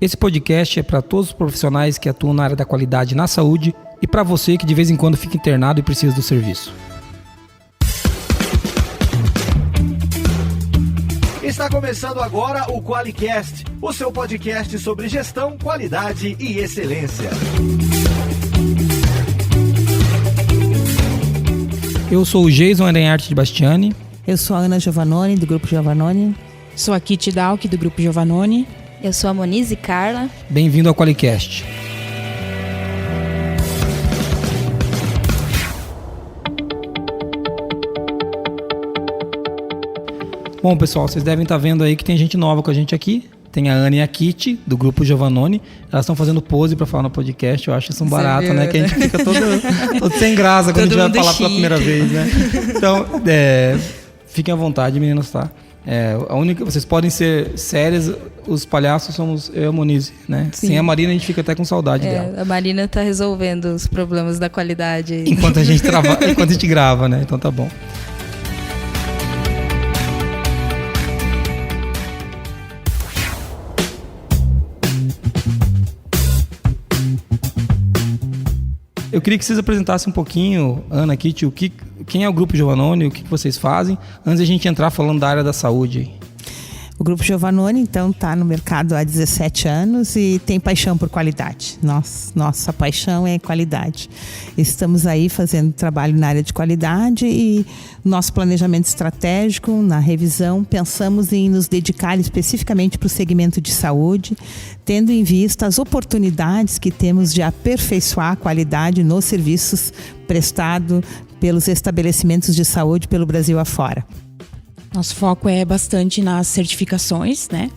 Esse podcast é para todos os profissionais que atuam na área da qualidade na saúde e para você que de vez em quando fica internado e precisa do serviço. Está começando agora o QualiCast, o seu podcast sobre gestão, qualidade e excelência. Eu sou o Jason Arenharte de Bastiani. Eu sou a Ana Giovannoni, do Grupo Giovannoni. Sou a Kitty Dalk, do Grupo Giovannoni. Eu sou a Monize Carla. Bem-vindo ao QualiCast. Bom, pessoal, vocês devem estar vendo aí que tem gente nova com a gente aqui. Tem a Ana e a Kitty, do Grupo Giovannoni. Elas estão fazendo pose para falar no podcast. Eu acho isso um barato, né? Que a gente fica todo sem graça quando a gente vai falar pela primeira vez, né? Então, fiquem à vontade, meninas, tá? Vocês podem ser sérias, os palhaços somos eu e a Monize, né? Sim. Sem a Marina a gente fica até com saudade dela. A Marina tá resolvendo os problemas da qualidade aí. Enquanto a gente grava, né? Então tá bom. Eu queria que vocês apresentassem um pouquinho, Ana, Kitty, quem é o Grupo Giovannoni, o que vocês fazem, antes de a gente entrar falando da área da saúde. O Grupo Giovannoni, então, está no mercado há 17 anos e tem paixão por qualidade. Nossa paixão é qualidade. Estamos aí fazendo trabalho na área de qualidade e nosso planejamento estratégico, na revisão, pensamos em nos dedicar especificamente para o segmento de saúde, tendo em vista as oportunidades que temos de aperfeiçoar a qualidade nos serviços prestados pelos estabelecimentos de saúde pelo Brasil afora. Nosso foco é bastante nas certificações, né,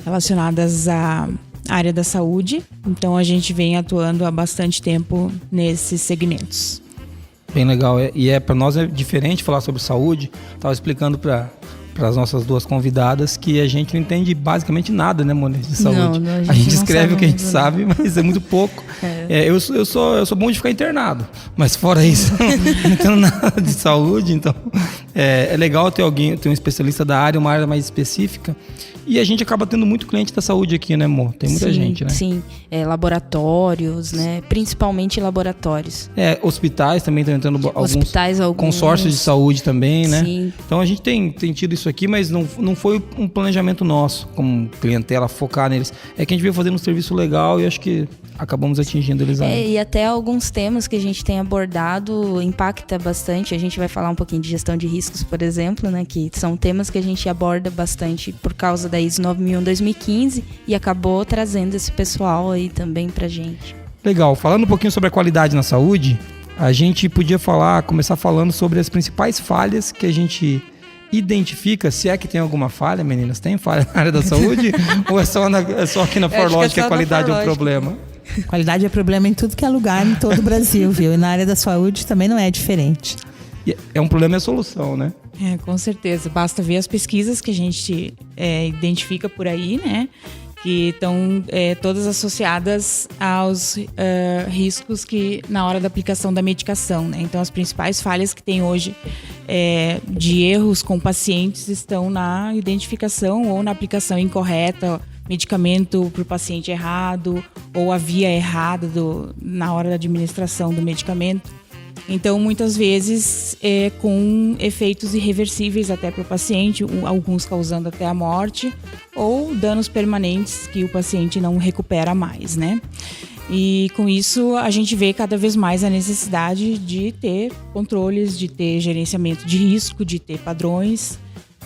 relacionadas à área da saúde. Então, a gente vem atuando há bastante tempo nesses segmentos. Bem legal. E para nós é diferente falar sobre saúde. Estava explicando para as nossas duas convidadas que a gente não entende basicamente nada, né, Monize, de saúde. Não, a gente escreve o que a gente sabe, mas é muito pouco. Eu sou bom de ficar internado, mas fora isso, não entendo nada de saúde. Então, é legal ter um especialista da área, uma área mais específica. E a gente acaba tendo muito cliente da saúde aqui, né, amor? Tem muita gente, né? Sim, laboratórios, né? Principalmente laboratórios. Hospitais também estão entrando alguns consórcios de saúde também, né? Sim. Então a gente tem tido isso aqui, mas não foi um planejamento nosso, como clientela, focar neles. É que a gente veio fazendo um serviço legal e acho que acabamos atingindo eles aí. E até alguns temas que a gente tem abordado impacta bastante. A gente vai falar um pouquinho de gestão de riscos, por exemplo, né? Que são temas que a gente aborda bastante por causa da ISO 9001-2015 e acabou trazendo esse pessoal aí também pra gente. Legal. Falando um pouquinho sobre a qualidade na saúde, a gente podia começar falando sobre as principais falhas que a gente identifica, se é que tem alguma falha, meninas. Tem falha na área da saúde? Ou é só aqui na Forlógica que a qualidade é um problema? Qualidade é problema em tudo que é lugar, em todo o Brasil, viu? E na área da saúde também não é diferente. É um problema e a solução, né? Com certeza. Basta ver as pesquisas que a gente identifica por aí, né? Que estão todas associadas aos riscos que na hora da aplicação da medicação, né? Então, as principais falhas que tem hoje de erros com pacientes estão na identificação ou na aplicação incorreta, medicamento para o paciente errado ou a via errada na hora da administração do medicamento. Então, muitas vezes, com efeitos irreversíveis até para o paciente, alguns causando até a morte, ou danos permanentes que o paciente não recupera mais, né? E com isso, a gente vê cada vez mais a necessidade de ter controles, de ter gerenciamento de risco, de ter padrões,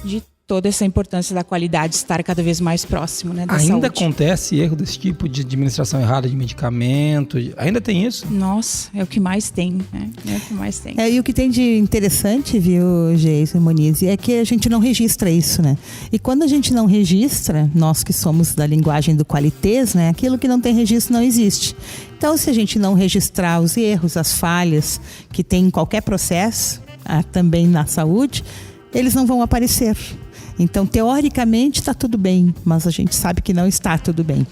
de toda essa importância da qualidade estar cada vez mais próximo, né, da saúde. Ainda acontece erro desse tipo de administração errada de medicamento? Ainda tem isso? Nossa, é o que mais tem, né? É o que mais tem. E o que tem de interessante, viu, Jason e Monize, é que a gente não registra isso, né? E quando a gente não registra, nós que somos da linguagem do qualitês, né? Aquilo que não tem registro não existe. Então, se a gente não registrar os erros, as falhas que tem em qualquer processo, também na saúde, eles não vão aparecer. Então, teoricamente, está tudo bem, mas a gente sabe que não está tudo bem.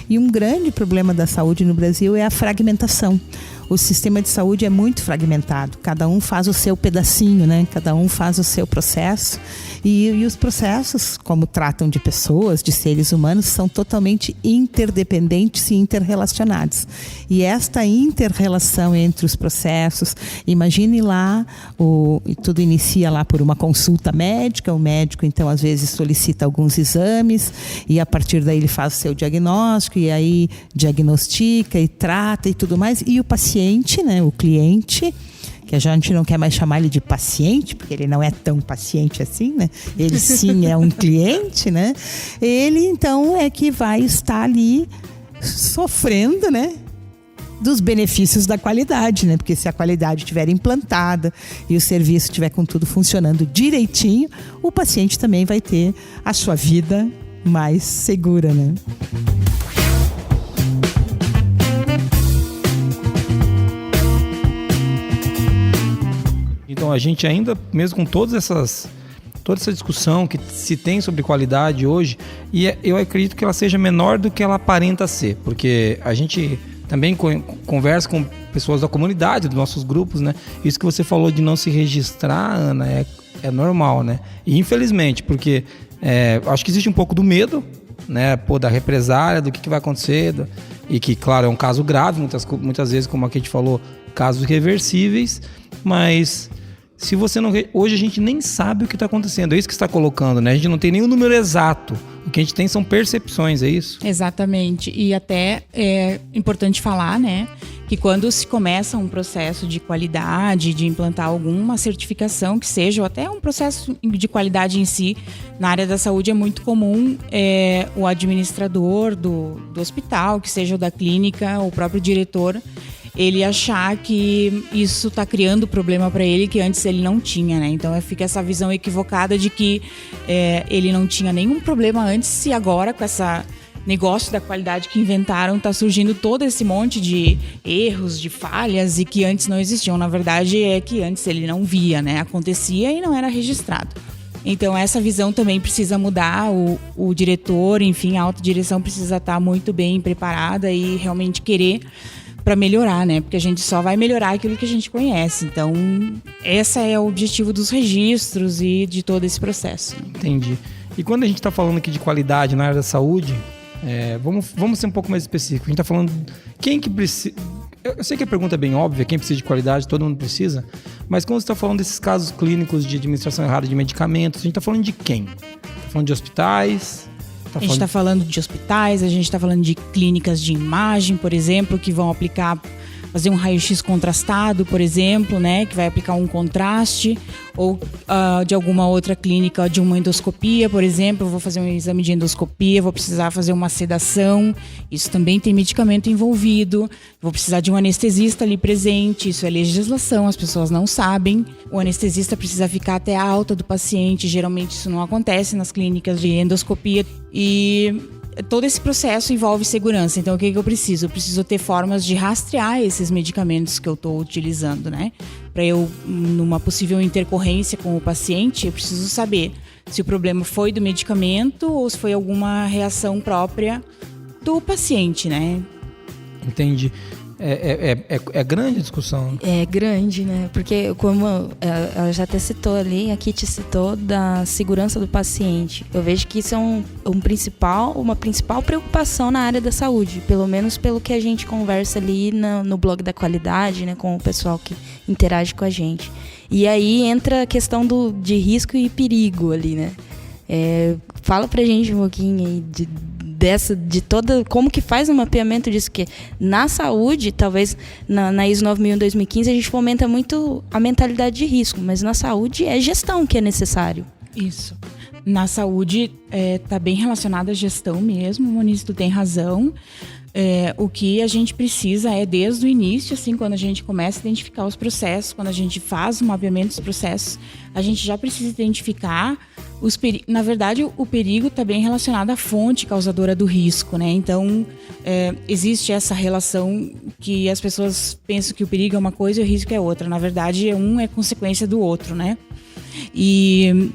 E um grande problema da saúde no Brasil é a fragmentação. o sistema de saúde é muito fragmentado. Cada um faz o seu pedacinho, né? Cada um faz o seu processo. E os processos, como tratam de pessoas, de seres humanos, são totalmente interdependentes e interrelacionados. E esta inter-relação entre os processos, imagine lá, tudo inicia lá por uma consulta médica, o médico então às vezes solicita alguns exames e a partir daí ele faz o seu diagnóstico e aí diagnostica e trata e tudo mais, e o paciente, né, o cliente, que a gente não quer mais chamar ele de paciente, porque ele não é tão paciente assim, né? Ele sim é um cliente, né? Ele então é que vai estar ali sofrendo, né, dos benefícios da qualidade, né? Porque se a qualidade estiver implantada e o serviço estiver com tudo funcionando direitinho, o paciente também vai ter a sua vida mais segura, né? Então a gente ainda, mesmo com toda essa discussão que se tem sobre qualidade hoje, e eu acredito que ela seja menor do que ela aparenta ser, porque a gente também conversa com pessoas da comunidade, dos nossos grupos, né? Isso que você falou de não se registrar, Ana, é normal, né? E infelizmente, porque acho que existe um pouco do medo, né? Da represália, do que vai acontecer, e que, claro, é um caso grave, muitas vezes, como aqui a gente falou, casos irreversíveis, mas se você não... Hoje a gente nem sabe o que está acontecendo, é isso que você está colocando, né? A gente não tem nenhum número exato, o que a gente tem são percepções, é isso? Exatamente, e até é importante falar, né, que quando se começa um processo de qualidade, de implantar alguma certificação que seja, ou até um processo de qualidade em si, na área da saúde é muito comum o administrador do hospital, que seja o da clínica, o próprio diretor, ele achar que isso está criando problema para ele que antes ele não tinha, né? Então fica essa visão equivocada de que ele não tinha nenhum problema antes e agora com essa negócio da qualidade que inventaram está surgindo todo esse monte de erros, de falhas e que antes não existiam. Na verdade é que antes ele não via, né? Acontecia e não era registrado. Então essa visão também precisa mudar, o diretor, enfim, a alta direção precisa estar muito bem preparada e realmente querer para melhorar, né? Porque a gente só vai melhorar aquilo que a gente conhece. Então, esse é o objetivo dos registros e de todo esse processo. Entendi. E quando a gente está falando aqui de qualidade na área da saúde, vamos ser um pouco mais específico. A gente está falando quem que precisa... Eu sei que a pergunta é bem óbvia, quem precisa de qualidade, todo mundo precisa, mas quando você está falando desses casos clínicos de administração errada de medicamentos, a gente está falando de quem? Está falando de hospitais... A gente está falando de hospitais, a gente está falando de clínicas de imagem, por exemplo, que vão fazer um raio-x contrastado, por exemplo, né, que vai aplicar um contraste, ou de alguma outra clínica de uma endoscopia, por exemplo, eu vou fazer um exame de endoscopia, vou precisar fazer uma sedação, isso também tem medicamento envolvido, vou precisar de um anestesista ali presente, isso é legislação, as pessoas não sabem, o anestesista precisa ficar até a alta do paciente, geralmente isso não acontece nas clínicas de endoscopia, e todo esse processo envolve segurança. Então, o que eu preciso? Eu preciso ter formas de rastrear esses medicamentos que eu estou utilizando, né? Para eu, numa possível intercorrência com o paciente, eu preciso saber se o problema foi do medicamento ou se foi alguma reação própria do paciente, né? Entendi. É grande a discussão. É grande, né? Porque como ela já até citou ali, a Kitty citou da segurança do paciente. Eu vejo que isso é uma principal preocupação na área da saúde, pelo menos pelo que a gente conversa ali no blog da qualidade, né, com o pessoal que interage com a gente. E aí entra a questão de risco e perigo ali, né? Fala pra gente um pouquinho aí de toda, como que faz o mapeamento disso, que na saúde, talvez na ISO 9001 2015 a gente fomenta muito a mentalidade de risco, mas na saúde é gestão que é necessário. Isso. Na saúde tá bem relacionada à gestão mesmo, Moniz, tu tem razão. O que a gente precisa desde o início, assim, quando a gente começa a identificar os processos, quando a gente faz o mapeamento dos processos, a gente já precisa identificar os perigos. Na verdade, o perigo está bem relacionado à fonte causadora do risco, né? Então, existe essa relação que as pessoas pensam que o perigo é uma coisa e o risco é outra. Na verdade, um é consequência do outro, né? E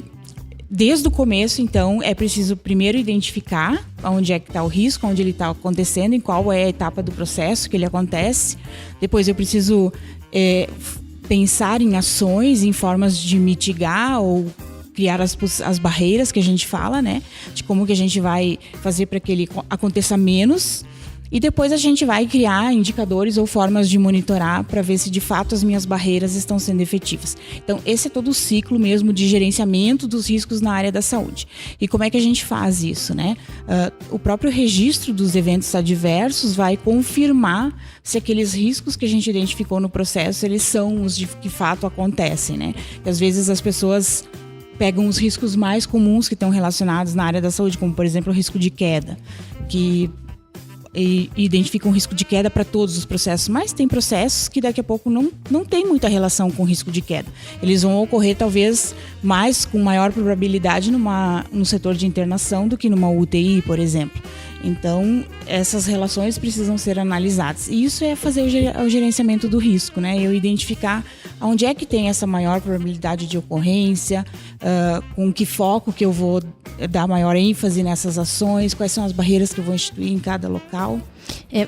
Desde o começo, então, é preciso primeiro identificar onde é que está o risco, onde ele está acontecendo, em qual é a etapa do processo que ele acontece. Depois eu preciso pensar em ações, em formas de mitigar ou criar as barreiras que a gente fala, né? De como que a gente vai fazer para que ele aconteça menos. E depois a gente vai criar indicadores ou formas de monitorar para ver se de fato as minhas barreiras estão sendo efetivas. Então, esse é todo o ciclo mesmo de gerenciamento dos riscos na área da saúde. E como é que a gente faz isso, né? O próprio registro dos eventos adversos vai confirmar se aqueles riscos que a gente identificou no processo, eles são os que de fato acontecem, né? E às vezes as pessoas pegam os riscos mais comuns que estão relacionados na área da saúde, como por exemplo o risco de queda, e identifica um risco de queda para todos os processos, mas tem processos que daqui a pouco não tem muita relação com risco de queda. Eles vão ocorrer talvez com maior probabilidade no setor de internação do que numa UTI, por exemplo. Então, essas relações precisam ser analisadas. E isso é fazer o gerenciamento do risco, né? Eu identificar onde é que tem essa maior probabilidade de ocorrência, com que foco que eu vou dar maior ênfase nessas ações, quais são as barreiras que eu vou instituir em cada local.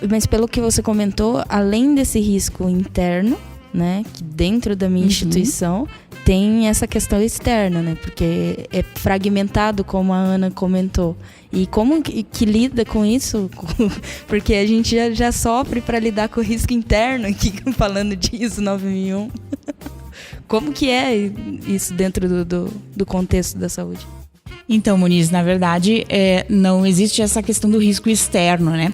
Mas pelo que você comentou, além desse risco interno, né, que dentro da minha instituição tem essa questão externa, né, porque é fragmentado, como a Ana comentou. E como que lida com isso? Porque a gente já sofre para lidar com o risco interno aqui, falando de ISO 9001. Como que é isso dentro do contexto da saúde? Então, Muniz, na verdade, não existe essa questão do risco externo, né?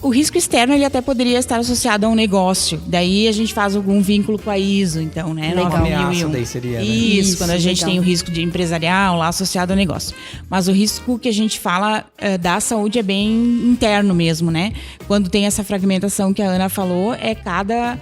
O risco externo, ele até poderia estar associado a um negócio. Daí a gente faz algum vínculo com a ISO, então, né? Legal. 9001. Daí seria, né? Isso, quando a gente tem o risco de empresarial lá associado ao negócio. Mas o risco que a gente fala da saúde é bem interno mesmo, né? Quando tem essa fragmentação que a Ana falou, é cada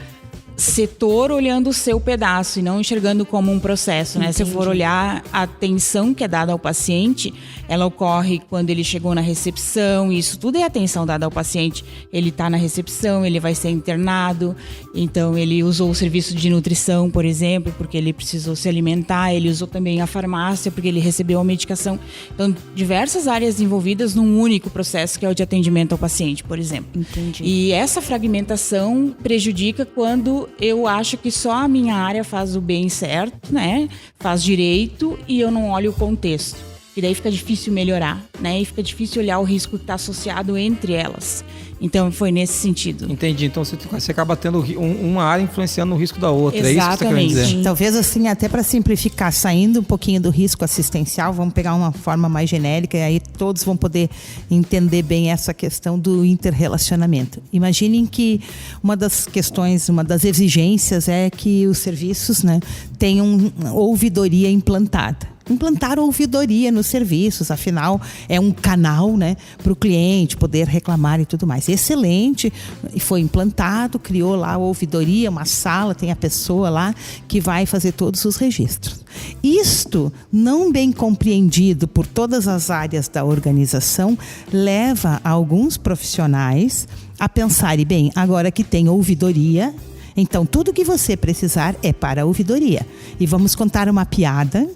setor olhando o seu pedaço e não enxergando como um processo, né? Entendi. Se eu for olhar a atenção que é dada ao paciente, ela ocorre quando ele chegou na recepção, e isso tudo é atenção dada ao paciente. Ele está na recepção, ele vai ser internado, então ele usou o serviço de nutrição, por exemplo, porque ele precisou se alimentar, ele usou também a farmácia porque ele recebeu a medicação. Então, diversas áreas envolvidas num único processo que é o de atendimento ao paciente, por exemplo. Entendi. E essa fragmentação prejudica quando eu acho que só a minha área faz o bem certo, né? Faz direito e eu não olho o contexto. E daí fica difícil melhorar, né? E fica difícil olhar o risco que está associado entre elas. Então, foi nesse sentido. Entendi. Então, você acaba tendo uma área influenciando no risco da outra. Exatamente. É isso que você está querendo dizer? Talvez assim, até para simplificar, saindo um pouquinho do risco assistencial, vamos pegar uma forma mais genérica e aí todos vão poder entender bem essa questão do interrelacionamento. Imaginem que uma das questões, uma das exigências é que os serviços, né, tenham ouvidoria implantada. Implantar ouvidoria nos serviços, afinal é um canal, né, para o cliente poder reclamar e tudo mais. Excelente, foi implantado, criou lá a ouvidoria, uma sala, tem a pessoa lá que vai fazer todos os registros. Isto, não bem compreendido por todas as áreas da organização, leva alguns profissionais a pensarem, bem, agora que tem ouvidoria, então, tudo que você precisar é para a ouvidoria. E vamos contar uma piada,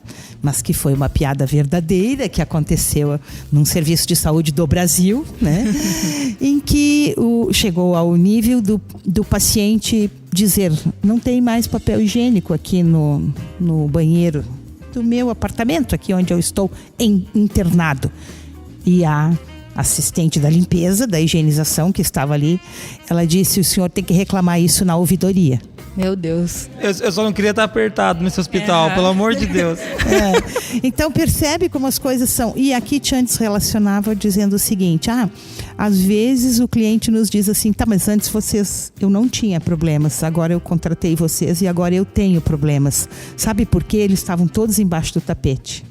mas que foi uma piada verdadeira, que aconteceu num serviço de saúde do Brasil, né? Em que chegou ao nível do paciente dizer, não tem mais papel higiênico aqui no banheiro do meu apartamento, aqui onde eu estou internado. E a assistente da limpeza, da higienização que estava ali, ela disse, o senhor tem que reclamar isso na ouvidoria. Meu Deus. Eu só não queria estar apertado nesse hospital, pelo amor de Deus. Então percebe como as coisas são. E a Kit antes relacionava dizendo o seguinte, às vezes o cliente nos diz assim, tá, mas antes eu não tinha problemas, agora eu contratei vocês e agora eu tenho problemas. Sabe por quê? Eles estavam todos embaixo do tapete.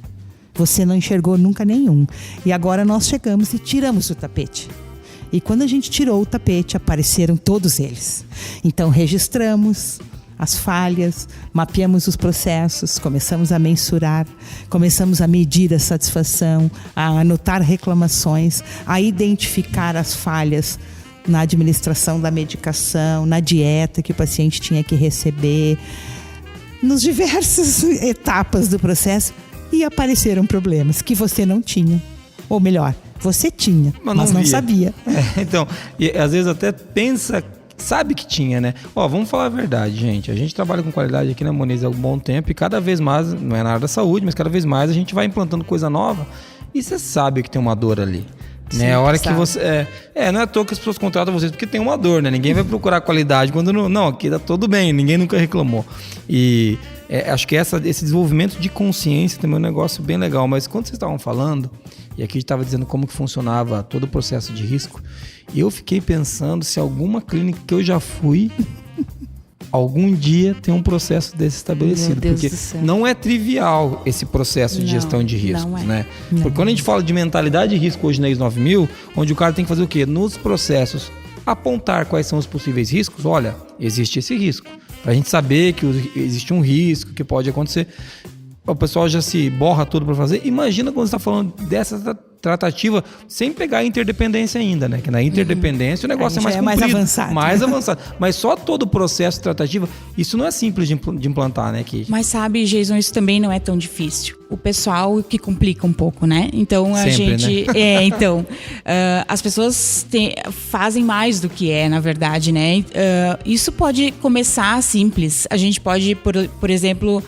Você não enxergou nunca nenhum. E agora nós chegamos e tiramos o tapete. E quando a gente tirou o tapete, apareceram todos eles. Então registramos as falhas, mapeamos os processos, começamos a mensurar, começamos a medir a satisfação, a anotar reclamações, a identificar as falhas na administração da medicação, na dieta que o paciente tinha que receber, nas diversas etapas do processo. e apareceram problemas que você não tinha. Ou melhor, você tinha, mas não sabia. Então, e às vezes até pensa, sabe que tinha, né? Vamos falar a verdade, gente. A gente trabalha com qualidade aqui na Moniz há um bom tempo e cada vez mais, não é na área da saúde, mas cada vez mais a gente vai implantando coisa nova e você sabe que tem uma dor ali. Sim, né? A hora sabe. que você... não é à toa que as pessoas contratam vocês porque tem uma dor, né? Ninguém vai procurar qualidade quando não... Não, aqui tá tudo bem, ninguém nunca reclamou. E acho que esse desenvolvimento de consciência também é um negócio bem legal. Mas quando vocês estavam falando, e aqui a gente estava dizendo como que funcionava todo o processo de risco, eu fiquei pensando se alguma clínica que eu já fui... algum dia tem um processo desse estabelecido. Meu Deus porque do céu. não é trivial esse processo de gestão de riscos, não é. né? Porque quando a gente fala de mentalidade de risco hoje na ISO 9000, onde o cara tem que fazer o quê? Nos processos, apontar quais são os possíveis riscos. Olha, existe esse risco. Pra gente saber que existe um risco que pode acontecer. O pessoal já se borra tudo para fazer. Imagina quando você está falando dessa tratativa sem pegar a interdependência ainda, né? Que na interdependência o negócio é mais comprido, mais avançado. Mas só todo o processo de tratativa, isso não é simples de implantar, né? Mas sabe, Jason, isso também não é tão difícil. O pessoal que complica um pouco, né? Então a gente... Né? As pessoas fazem mais do que na verdade, né? Isso pode começar simples. A gente pode, por exemplo,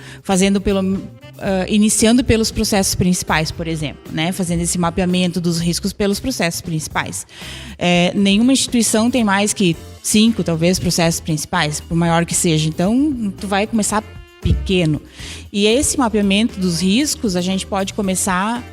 iniciando pelos processos principais, por exemplo, né? Fazendo esse mapeamento dos riscos pelos processos principais. Nenhuma instituição tem mais que 5, talvez, processos principais, por maior que seja. Então, tu vai começar pequeno. E esse mapeamento dos riscos, a gente pode começar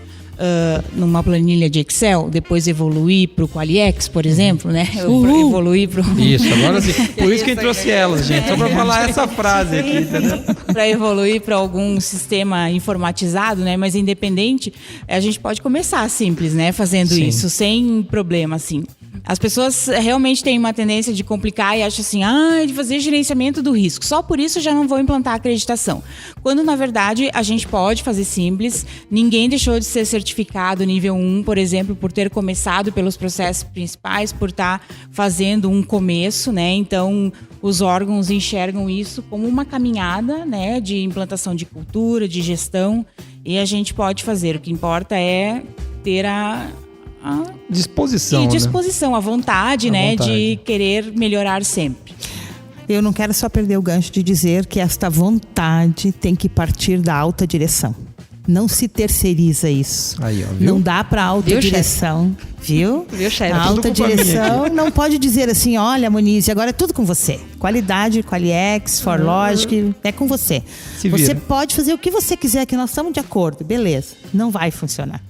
numa planilha de Excel, depois evoluir para o Qualiex, por exemplo, né? Evoluir para Isso, agora sim. Por isso que a gente trouxe elas, gente. Só para falar essa frase aqui, entendeu? Para evoluir para algum sistema informatizado, né? Mas independente, a gente pode começar simples, né? Fazendo isso, sem problema, assim. As pessoas realmente têm uma tendência de complicar e acham assim, de fazer gerenciamento do risco. Só por isso já não vou implantar acreditação. Quando, na verdade, a gente pode fazer simples. Ninguém deixou de ser certificado nível 1, por exemplo, por ter começado pelos processos principais, por estar fazendo um começo, né? Então, os órgãos enxergam isso como uma caminhada, né? De implantação de cultura, de gestão. E a gente pode fazer. O que importa é ter a disposição, a vontade, né, de querer melhorar sempre. Eu não quero só perder o gancho de dizer que esta vontade tem que partir da alta direção. Não se terceiriza isso. Aí, ó, viu? Não dá para alta direção, viu? Viu, chefe? A alta direção não pode dizer assim, olha, Moniz, agora é tudo com você. Qualidade, Qualiex, ForLogic, é com você. Você pode fazer o que você quiser, que nós estamos de acordo, beleza. Não vai funcionar.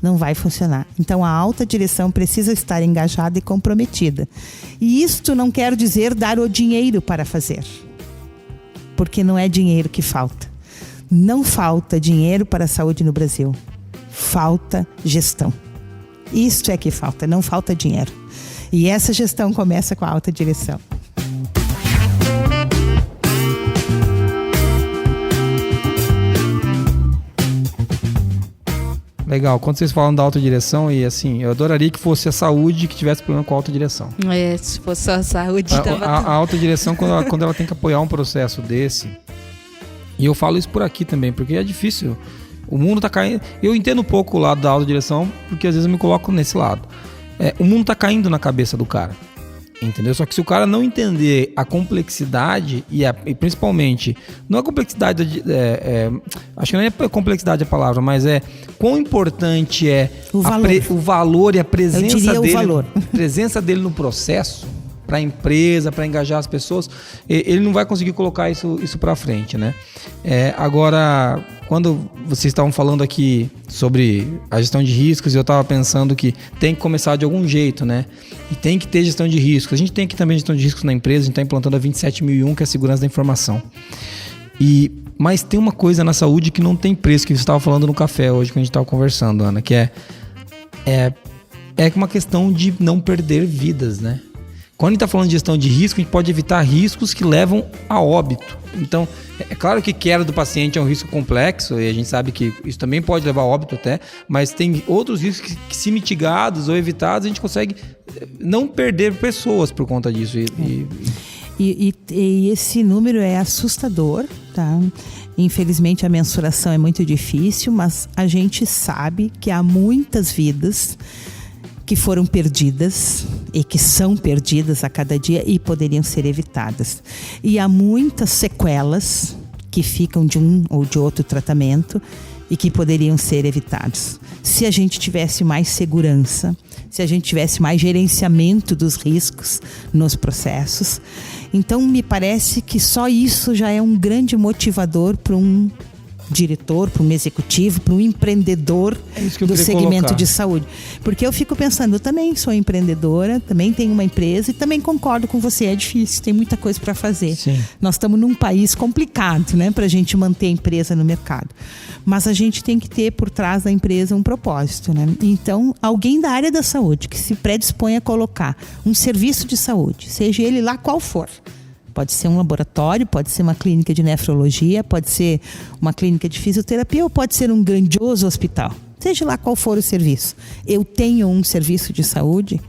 Não vai funcionar. Então, a alta direção precisa estar engajada e comprometida. E isto não quer dizer dar o dinheiro para fazer. Porque não é dinheiro que falta. Não falta dinheiro para a saúde no Brasil. Falta gestão. Isto é que falta, não falta dinheiro. E essa gestão começa com a alta direção. Legal, quando vocês falam da autodireção, e assim, eu adoraria que fosse a saúde que tivesse problema com a autodireção. Se fosse só a saúde, a autodireção, quando ela tem que apoiar um processo desse, e eu falo isso por aqui também, porque é difícil, o mundo tá caindo, eu entendo um pouco o lado da autodireção, porque às vezes eu me coloco nesse lado. O mundo tá caindo na cabeça do cara. Entendeu? Só que se o cara não entender a complexidade e principalmente, não a complexidade, acho que não é a complexidade a palavra, mas quão importante é o valor e a presença dele no processo para a empresa, para engajar as pessoas, ele não vai conseguir colocar isso para frente, né? Agora, quando vocês estavam falando aqui sobre a gestão de riscos, eu estava pensando que tem que começar de algum jeito, né? E tem que ter gestão de riscos. A gente tem aqui também gestão de riscos na empresa, a gente está implantando a 27001, que é a segurança da informação. Mas tem uma coisa na saúde que não tem preço, que você estava falando no café hoje, que a gente estava conversando, Ana, que é uma questão de não perder vidas, né? Quando a gente está falando de gestão de risco, a gente pode evitar riscos que levam a óbito. Então, é claro que queda do paciente é um risco complexo, e a gente sabe que isso também pode levar a óbito até, mas tem outros riscos que se mitigados ou evitados, a gente consegue não perder pessoas por conta disso. E esse número é assustador, tá? Infelizmente a mensuração é muito difícil, mas a gente sabe que há muitas vidas que foram perdidas e que são perdidas a cada dia e poderiam ser evitadas. E há muitas sequelas que ficam de um ou de outro tratamento e que poderiam ser evitados. Se a gente tivesse mais segurança, se a gente tivesse mais gerenciamento dos riscos nos processos. Então, me parece que só isso já é um grande motivador para um diretor, para um executivo, para um empreendedor do segmento de saúde. Porque eu fico pensando, eu também sou empreendedora, também tenho uma empresa e também concordo com você, é difícil, tem muita coisa para fazer. Sim. Nós estamos num país complicado, né, para a gente manter a empresa no mercado. Mas a gente tem que ter por trás da empresa um propósito, né? Então, alguém da área da saúde que se predispõe a colocar um serviço de saúde, seja ele lá qual for, pode ser um laboratório, pode ser uma clínica de nefrologia, pode ser uma clínica de fisioterapia ou pode ser um grandioso hospital. Seja lá qual for o serviço. Eu tenho um serviço de saúde,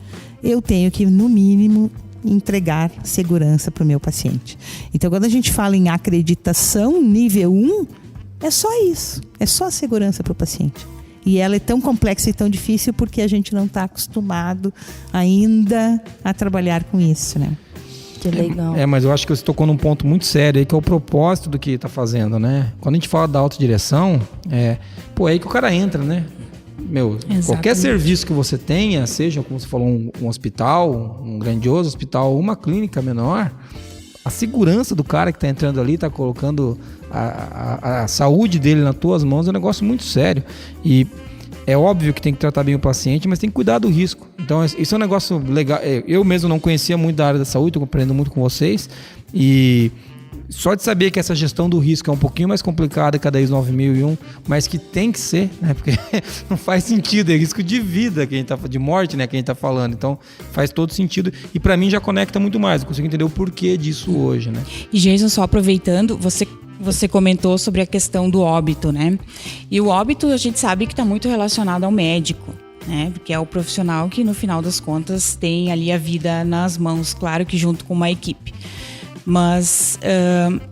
eu tenho que, no mínimo, entregar segurança para o meu paciente. Então, quando a gente fala em acreditação nível 1, é só isso. É só a segurança para o paciente. E ela é tão complexa e tão difícil porque a gente não está acostumado ainda a trabalhar com isso, né? Que legal. Mas eu acho que você tocou num ponto muito sério aí, que é o propósito do que está fazendo, né? Quando a gente fala da autodireção, é aí que o cara entra, né? Qualquer serviço que você tenha, seja, como você falou, um hospital, um grandioso hospital, uma clínica menor, a segurança do cara que está entrando ali, está colocando a saúde dele nas tuas mãos, é um negócio muito sério. E é óbvio que tem que tratar bem o paciente, mas tem que cuidar do risco. Então, isso é um negócio legal. Eu mesmo não conhecia muito da área da saúde, estou aprendendo muito com vocês. E só de saber que essa gestão do risco é um pouquinho mais complicada que a da ISO 9001, mas que tem que ser, né? Porque não faz sentido, é risco de vida, de morte, né? Que a gente está falando. Então, faz todo sentido. E para mim já conecta muito mais. Eu consigo entender o porquê disso hoje, né? E, Jason, só aproveitando, você comentou sobre a questão do óbito, né? E o óbito a gente sabe que está muito relacionado ao médico, né? Porque é o profissional que no final das contas tem ali a vida nas mãos, claro que junto com uma equipe. Mas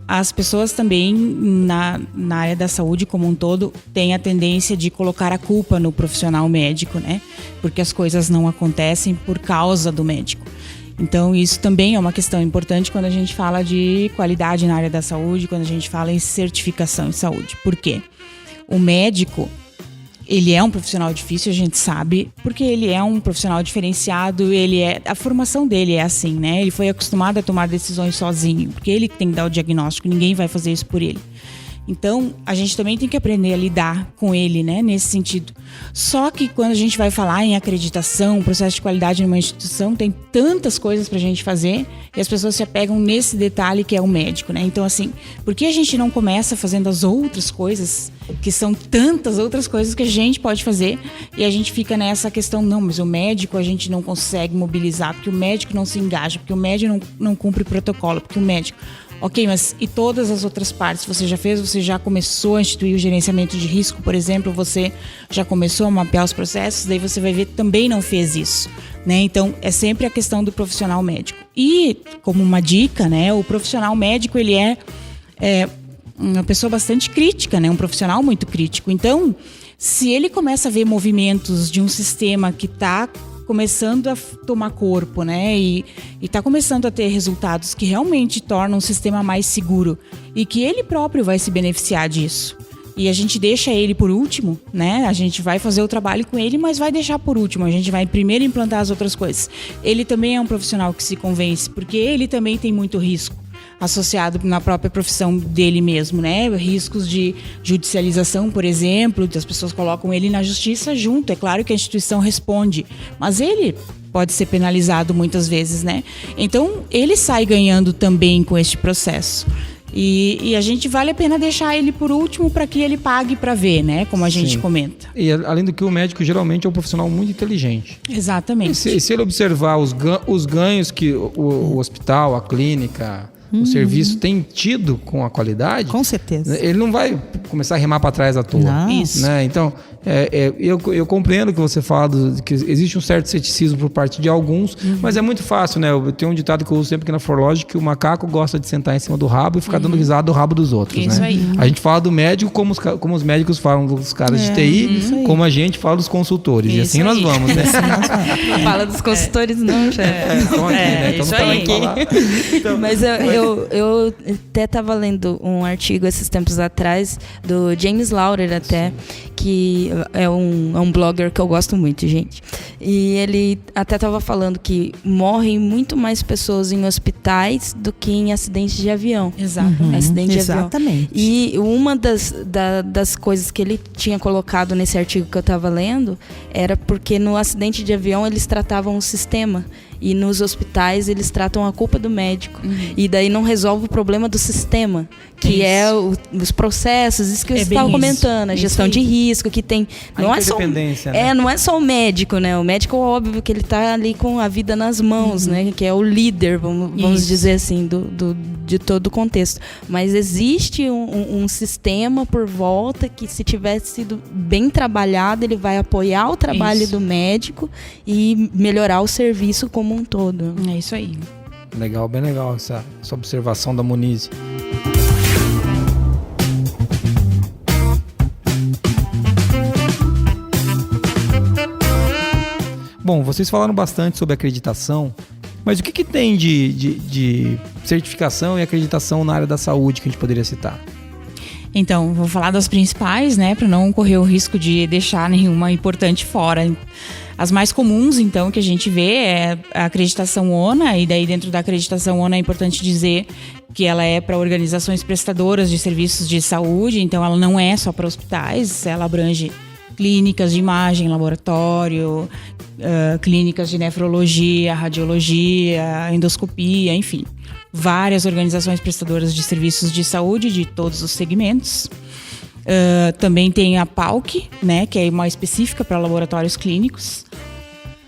as pessoas também na área da saúde como um todo têm a tendência de colocar a culpa no profissional médico, né? Porque as coisas não acontecem por causa do médico. Então, isso também é uma questão importante quando a gente fala de qualidade na área da saúde, quando a gente fala em certificação em saúde. Por quê? O médico, ele é um profissional difícil, a gente sabe, porque ele é um profissional diferenciado, a formação dele é assim, né? Ele foi acostumado a tomar decisões sozinho, porque ele tem que dar o diagnóstico, ninguém vai fazer isso por ele. Então, a gente também tem que aprender a lidar com ele, né, nesse sentido. Só que quando a gente vai falar em acreditação, processo de qualidade numa instituição, tem tantas coisas pra gente fazer e as pessoas se apegam nesse detalhe que é o médico, né? Então, assim, por que a gente não começa fazendo as outras coisas, que são tantas outras coisas que a gente pode fazer e a gente fica nessa questão, não, mas o médico a gente não consegue mobilizar, porque o médico não se engaja, porque o médico não cumpre protocolo, porque o médico... Ok, mas e todas as outras partes? Você já fez? Você já começou a instituir o gerenciamento de risco, por exemplo? Você já começou a mapear os processos? Daí você vai ver que também não fez isso, né? Então, é sempre a questão do profissional médico. E, como uma dica, né? O profissional médico, ele é uma pessoa bastante crítica, né? Um profissional muito crítico. Então, se ele começa a ver movimentos de um sistema que está começando a tomar corpo, né? E está começando a ter resultados que realmente tornam o sistema mais seguro e que ele próprio vai se beneficiar disso. E a gente deixa ele por último, né? A gente vai fazer o trabalho com ele, mas vai deixar por último. A gente vai primeiro implantar as outras coisas. Ele também é um profissional que se convence, porque ele também tem muito risco associado na própria profissão dele mesmo, né? Riscos de judicialização, por exemplo, as pessoas colocam ele na justiça junto. É claro que a instituição responde, mas ele pode ser penalizado muitas vezes, né? Então, ele sai ganhando também com este processo. E a gente vale a pena deixar ele por último para que ele pague para ver, né? Como a gente comenta. E além do que, o médico geralmente é um profissional muito inteligente. Exatamente. E se ele observar os ganhos que o hospital, a clínica, o serviço tem tido com a qualidade, Com certeza. ele não vai começar a remar para trás à toa. Não. Isso. Né? Então, eu compreendo que você fala que existe um certo ceticismo por parte de alguns, mas é muito fácil, né? Eu tenho um ditado que eu uso sempre aqui na Forlogic, que o macaco gosta de sentar em cima do rabo e ficar dando risada do rabo dos outros. Isso né? aí. A gente fala do médico como os médicos falam dos caras de TI, como a gente fala dos consultores. E Isso assim nós aí. vamos, né? Não fala dos consultores, não, chefe. Estão aqui, né? Então isso não aí. podem falar. Mas eu até estava lendo um artigo esses tempos atrás do James Laurer até, que é um blogger que eu gosto muito, gente. E ele até estava falando que morrem muito mais pessoas em hospitais do que em acidentes de avião. Exatamente. Acidente de avião. Exatamente. E uma das coisas que ele tinha colocado nesse artigo que eu estava lendo era porque no acidente de avião eles tratavam o sistema e nos hospitais eles tratam a culpa do médico. E daí não resolve o problema do sistema, que Isso. é os processos, isso que você É bem estava isso. comentando, a Isso gestão aí. de risco que tem. A Não é só interdependência, né? não é só o médico, né? O médico, óbvio que ele está ali com a vida nas mãos, né? Que é o líder, vamos Isso. dizer assim, de todo o contexto. Mas existe um sistema por volta que, se tivesse sido bem trabalhado, ele vai apoiar o trabalho Isso. do médico e melhorar o serviço como um todo. É isso aí. Legal, bem legal essa observação da Monize. Bom, vocês falaram bastante sobre acreditação, mas o que tem de certificação e acreditação na área da saúde que a gente poderia citar? Então, vou falar das principais, né, para não correr o risco de deixar nenhuma importante fora. As mais comuns, então, que a gente vê é a acreditação ONA, e daí dentro da acreditação ONA é importante dizer que ela é para organizações prestadoras de serviços de saúde, então ela não é só para hospitais, ela abrange clínicas de imagem, laboratório, clínicas de nefrologia, radiologia, endoscopia, enfim. Várias organizações prestadoras de serviços de saúde de todos os segmentos. Também tem a PALC, né, que é uma específica para laboratórios clínicos.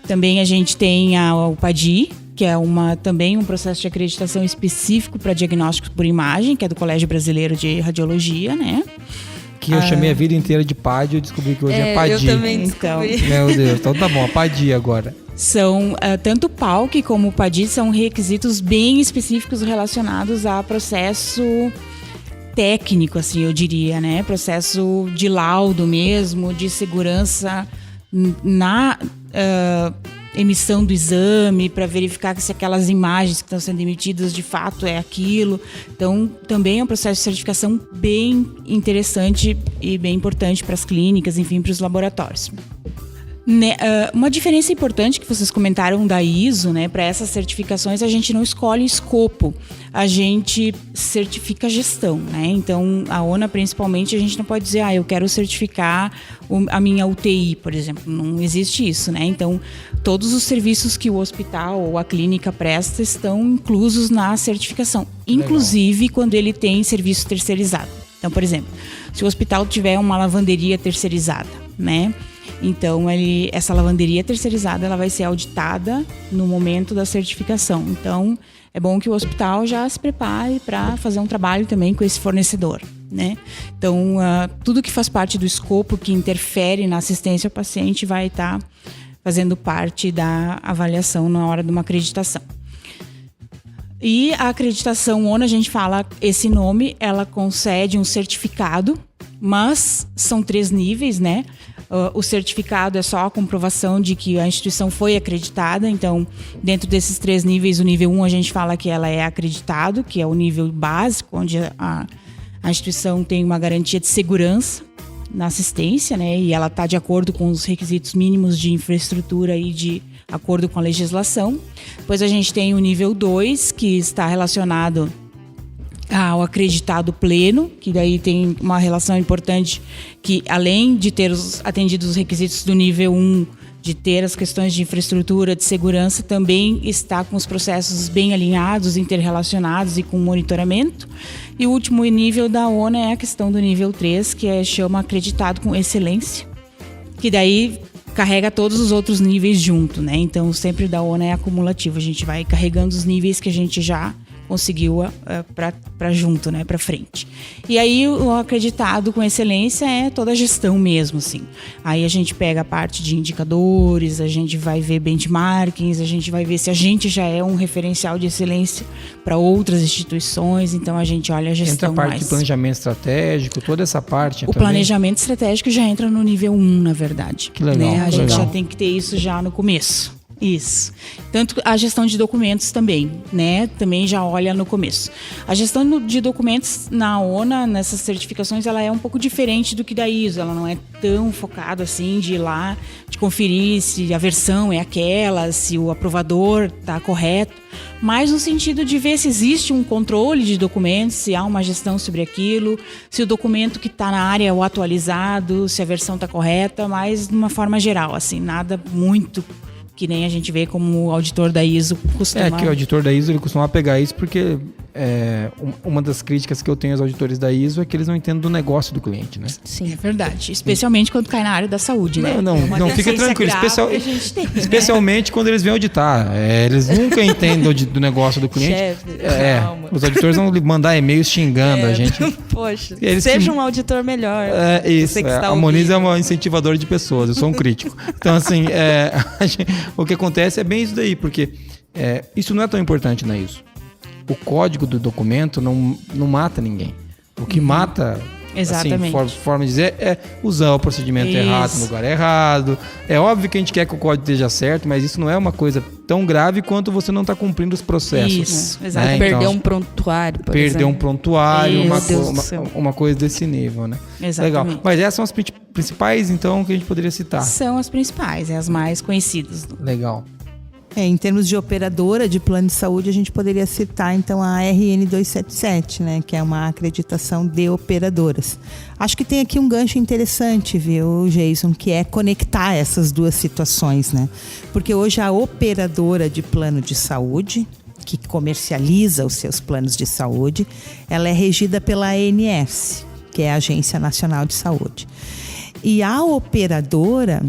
Também a gente tem o PADI, que é também um processo de acreditação específico para diagnósticos por imagem, que é do Colégio Brasileiro de Radiologia, né? Que eu chamei a vida inteira de PAD e eu descobri que hoje é PADI. Eu também descobri. Meu Deus, então tá bom, a PADI agora. São, tanto o PALC como o PADI são requisitos bem específicos relacionados a processo técnico, assim, eu diria, né? Processo de laudo mesmo, de segurança na emissão do exame, para verificar que se aquelas imagens que estão sendo emitidas de fato é aquilo. Então, também é um processo de certificação bem interessante e bem importante para as clínicas, enfim, para os laboratórios. Uma diferença importante que vocês comentaram da ISO, né, para essas certificações, a gente não escolhe escopo, a gente certifica a gestão, né? Então, a ONA principalmente, a gente não pode dizer, eu quero certificar a minha UTI, por exemplo, não existe isso, né? Então, todos os serviços que o hospital ou a clínica presta estão inclusos na certificação, inclusive quando ele tem serviço terceirizado. Então, por exemplo, se o hospital tiver uma lavanderia terceirizada, né? Então, essa lavanderia terceirizada ela vai ser auditada no momento da certificação. Então, é bom que o hospital já se prepare para fazer um trabalho também com esse fornecedor, né? Então, tudo que faz parte do escopo que interfere na assistência ao paciente vai estar fazendo parte da avaliação na hora de uma acreditação. E a acreditação ONA, a gente fala esse nome, ela concede um certificado, mas são 3 níveis, né? O certificado é só a comprovação de que a instituição foi acreditada. Então, dentro desses 3 níveis, o nível 1 a gente fala que ela é acreditado, que é o nível básico, onde a instituição tem uma garantia de segurança na assistência, né? E ela está de acordo com os requisitos mínimos de infraestrutura e de acordo com a legislação. Depois a gente tem o nível 2, que está relacionado ao acreditado pleno, que daí tem uma relação importante que, além de ter atendido os requisitos do nível 1, de ter as questões de infraestrutura, de segurança, também está com os processos bem alinhados, interrelacionados e com monitoramento. E o último nível da ONA é a questão do nível 3, que chama acreditado com excelência, que daí carrega todos os outros níveis junto, né? Então, sempre da ONA é acumulativo, a gente vai carregando os níveis que a gente já conseguiu para junto, né, para frente. E aí o acreditado com excelência é toda a gestão mesmo, assim. Aí a gente pega a parte de indicadores, a gente vai ver benchmarkings, a gente vai ver se a gente já é um referencial de excelência para outras instituições, então a gente olha a gestão. Entra a parte mais. de planejamento estratégico, toda essa parte. O também. planejamento estratégico já entra no nível 1, na verdade. Que legal. Né? A gente legal. já tem que ter isso já no começo. Isso. Tanto a gestão de documentos também, né? Também já olha no começo. A gestão de documentos na ONA, nessas certificações, ela é um pouco diferente do que da ISO. Ela não é tão focada assim de ir lá, de conferir se a versão é aquela, se o aprovador está correto, mas no sentido de ver se existe um controle de documentos, se há uma gestão sobre aquilo, se o documento que está na área é o atualizado, se a versão está correta, mas de uma forma geral, assim, nada muito que nem a gente vê como o auditor da ISO costuma... É que o auditor da ISO ele costuma pegar isso porque uma das críticas que eu tenho aos auditores da ISO é que eles não entendem do negócio do cliente, né? Sim. É verdade, especialmente quando cai na área da saúde, né? Não, fica tranquilo. A gente tem, Especialmente quando eles vêm auditar. Eles nunca entendem do negócio do cliente. Chefe, calma. Os auditores vão mandar e-mails xingando a gente. Poxa, Eles seja que- um auditor melhor. Isso. Você que está A Moniz é ouvindo. uma incentivadora de pessoas. Eu sou um crítico. Então, assim, o que acontece é bem isso daí, porque isso não é tão importante na ISO. O código do documento não mata ninguém. O que mata, Exatamente. assim, forma de dizer, é usar o procedimento Isso. errado no lugar errado. É óbvio que a gente quer que o código esteja certo, mas isso não é uma coisa tão grave quanto você não está cumprindo os processos. Isso, né? exatamente. Perder Então, um prontuário, por perder exemplo. um prontuário, Meu Deus do céu. uma coisa desse nível, né? Exatamente. Legal. Mas essas são as principais, então, que a gente poderia citar. São as principais, as mais conhecidas. Legal. Em termos de operadora de plano de saúde, a gente poderia citar então a RN 277, né, que é uma acreditação de operadoras. Acho que tem aqui um gancho interessante, viu, Jason, que é conectar essas duas situações, né? Porque hoje a operadora de plano de saúde, que comercializa os seus planos de saúde, ela é regida pela ANS, que é a Agência Nacional de Saúde. E a operadora,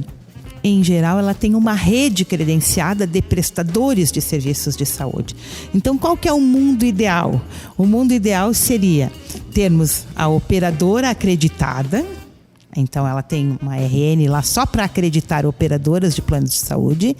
em geral, ela tem uma rede credenciada de prestadores de serviços de saúde. Então, qual que é o mundo ideal? O mundo ideal seria termos a operadora acreditada. Então, ela tem uma RN lá só para acreditar operadoras de planos de saúde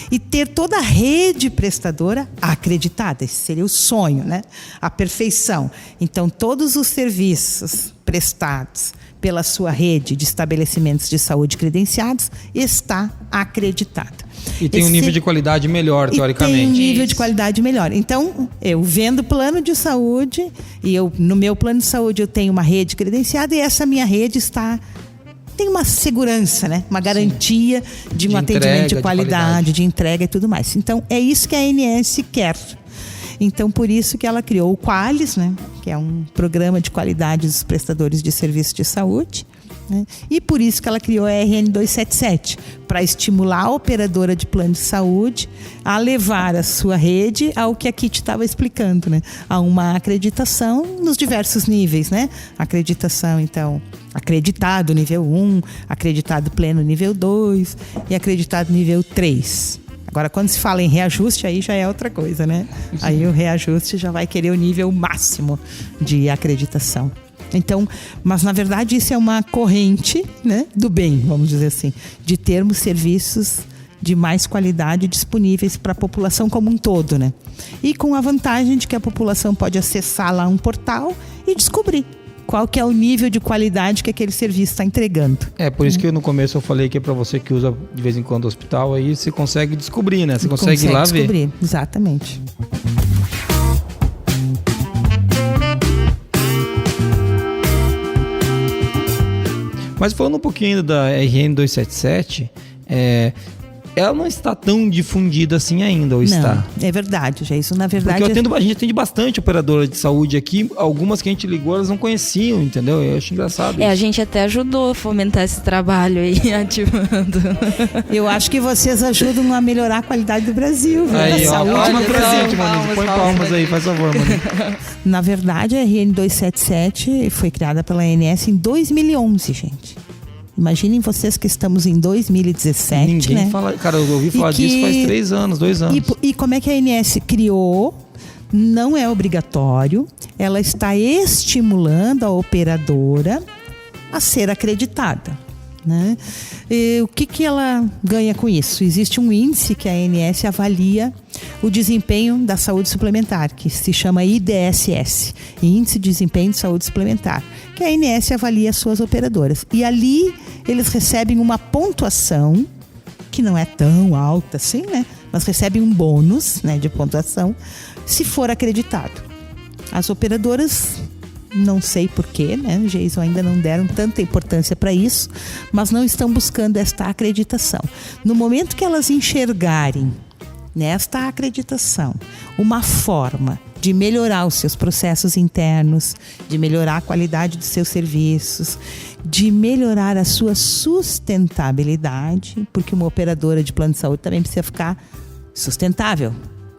e ter toda a rede prestadora acreditada. Esse seria o sonho, né? A perfeição. Então, todos os serviços prestados pela sua rede de estabelecimentos de saúde credenciados está acreditado. E tem um nível de qualidade melhor, teoricamente. E tem um nível de Isso. qualidade melhor. Então, eu vendo plano de saúde e no meu plano de saúde eu tenho uma rede credenciada e essa minha rede tem uma segurança, né? Uma garantia de um De atendimento entrega, de de qualidade, qualidade. de entrega e tudo mais. Então, é isso que a ANS quer. Então, por isso que ela criou o Qualis, né? Que é um programa de qualidade dos prestadores de serviços de saúde. Né? E por isso que ela criou a RN 277, para estimular a operadora de plano de saúde a levar a sua rede ao que a Kit estava explicando, né? A uma acreditação nos diversos níveis, né? Acreditação, então, acreditado nível 1, acreditado pleno nível 2 e acreditado nível 3. Agora, quando se fala em reajuste, aí já é outra coisa, né? Aí o reajuste já vai querer o nível máximo de acreditação. Então, mas na verdade isso é uma corrente, né, do bem, vamos dizer assim, de termos serviços de mais qualidade disponíveis para a população como um todo, né? E com a vantagem de que a população pode acessar lá um portal e descobrir qual que é o nível de qualidade que aquele serviço está entregando. Por isso que no começo eu falei que é para você que usa de vez em quando o hospital, aí você consegue descobrir, né? Você consegue ir lá ver. descobrir, exatamente. Mas falando um pouquinho da RN 277, ela não está tão difundida assim ainda, ou está? Não, é verdade, já isso na verdade. Porque a gente atende bastante operadora de saúde aqui, algumas que a gente ligou, elas não conheciam, entendeu? Eu acho engraçado. A gente até ajudou a fomentar esse trabalho aí, ativando. Eu acho que vocês ajudam a melhorar a qualidade do Brasil, viu? Aí, Da ó, saúde palmas do pra Brasil. gente, Moniz. Põe palmas aí, faz favor, Moniz. Na verdade, a RN 277 foi criada pela ANS em 2011, gente. Imaginem vocês que estamos em 2017, Ninguém né? fala. Cara, eu ouvi falar E que- disso faz 3 anos, 2 anos. E como é que a ANS criou não é obrigatório, ela está estimulando a operadora a ser acreditada, né? E o que ela ganha com isso? Existe um índice que a ANS avalia o desempenho da saúde suplementar, que se chama IDSS, Índice de Desempenho de Saúde Suplementar, que a ANS avalia as suas operadoras. E ali eles recebem uma pontuação, que não é tão alta assim, né? Mas recebem um bônus, né, de pontuação, se for acreditado. As operadoras, não sei porquê, né, Geison, ainda não deram tanta importância para isso, mas não estão buscando esta acreditação. No momento que elas enxergarem nesta acreditação uma forma de melhorar os seus processos internos, de melhorar a qualidade dos seus serviços, de melhorar a sua sustentabilidade, porque uma operadora de plano de saúde também precisa ficar sustentável.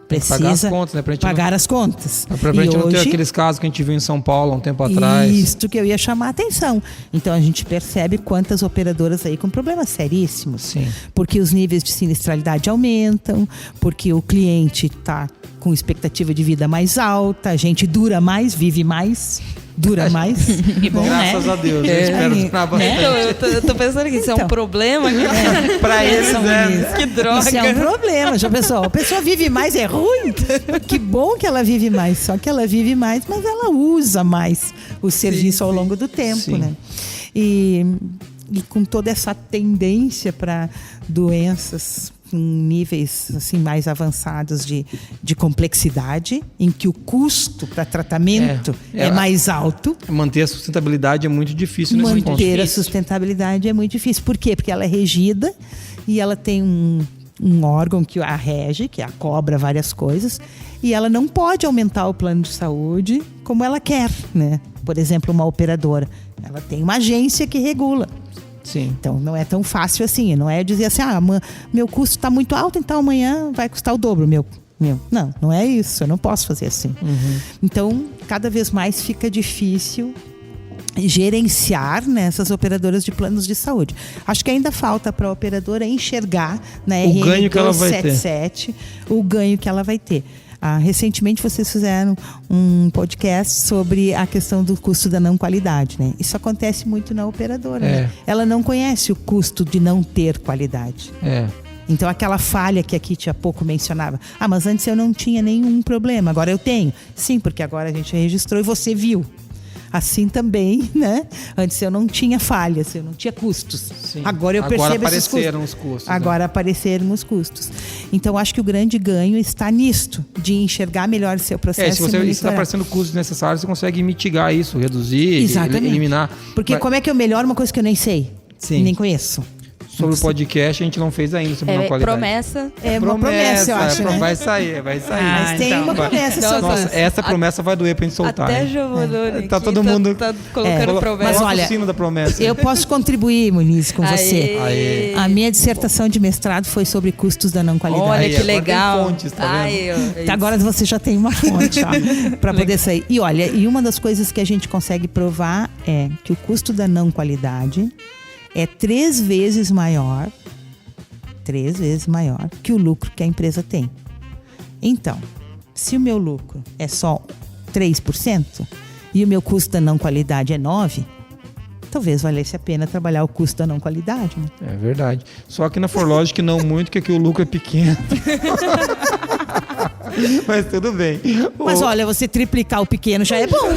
Precisa pagar as contas, né? Pagar as contas. Pra gente não ter aqueles casos que a gente viu em São Paulo há um tempo atrás. Isso que eu ia chamar a atenção. Então a gente percebe quantas operadoras aí com problemas seríssimos. Sim. Porque os níveis de sinistralidade aumentam, porque o cliente está com expectativa de vida mais alta, a gente dura mais, vive mais. Dura mais. Que bom, Graças a Deus, eu espero durar bastante. Eu tô pensando que isso é um problema. Pra eles, né? Que droga. Isso é um problema, já pessoal. A pessoa vive mais, é ruim. Que bom que ela vive mais. Só que ela vive mais, mas ela usa mais o serviço ao longo do tempo, né? E com toda essa tendência para doenças com níveis assim, mais avançados de complexidade, em que o custo para tratamento é mais alto. Manter a sustentabilidade é muito difícil nesse ponto. Manter a sustentabilidade é muito difícil. Por quê? Porque ela é regida e ela tem um órgão que a rege, que a cobra várias coisas, e ela não pode aumentar o plano de saúde como ela quer, né? Por exemplo, uma operadora, ela tem uma agência que regula. Sim. Então não é tão fácil assim, não é dizer assim, meu custo está muito alto, então amanhã vai custar o dobro meu. Não é isso, eu não posso fazer assim. Então, cada vez mais fica difícil gerenciar, né, essas operadoras de planos de saúde. Acho que ainda falta para a operadora enxergar na RN 277 o ganho que ela vai ter. Recentemente vocês fizeram um podcast sobre a questão do custo da não qualidade, né? Isso acontece muito na operadora. Né? Ela não conhece o custo de não ter qualidade. Então aquela falha que a Kitty há pouco mencionava. Mas antes eu não tinha nenhum problema, agora eu tenho. Sim, porque agora a gente registrou e você viu. Assim também, né? Antes eu não tinha falhas, eu não tinha custos. Sim. Agora eu percebo esses custos. Apareceram os custos. Agora apareceram os custos. Então acho que o grande ganho está nisto, de enxergar melhor o seu processo. Se você está aparecendo custos necessários, você consegue mitigar isso, reduzir, eliminar. Porque como é que eu melhoro uma coisa que eu nem sei? Sim. Nem conheço. Sobre o podcast, a gente não fez ainda sobre não qualidade. Promessa. É uma promessa, eu acho, né? Vai sair. Mas tem uma promessa sobre Nossa, essa promessa vai doer pra gente soltar. Até Giovanni tá todo mundo tá colocando promessa. Mas olha, o sino da promessa. Eu posso contribuir, Muniz, com você. A minha dissertação de mestrado foi sobre custos da não qualidade. Olha que legal. Tem fontes, tá vendo? Agora você já tem uma fonte para poder sair. E olha, uma das coisas que a gente consegue provar é que o custo da não qualidade é 3 vezes maior que o lucro que a empresa tem. Então, se o meu lucro é só 3% e o meu custo da não qualidade é 9%, talvez valesse a pena trabalhar o custo da não qualidade. Né? É verdade. Só que na ForLogic não muito, porque aqui o lucro é pequeno. Mas tudo bem. Mas olha, você triplicar o pequeno já é bom.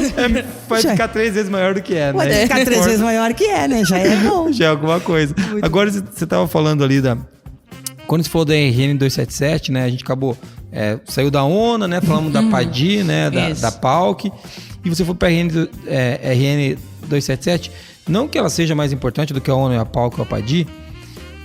Vai ficar 3 vezes maior do que é, né? Pode ficar 3 vezes maior que é, né? Já é bom. Já é alguma coisa. Agora, você estava falando ali quando você falou da RN 277, né? A gente acabou... saiu da ONA, né? Falamos da PADI, né? Da PALC. E você foi para a RN 277. Não que ela seja mais importante do que a ONA, a PALC ou a PADI.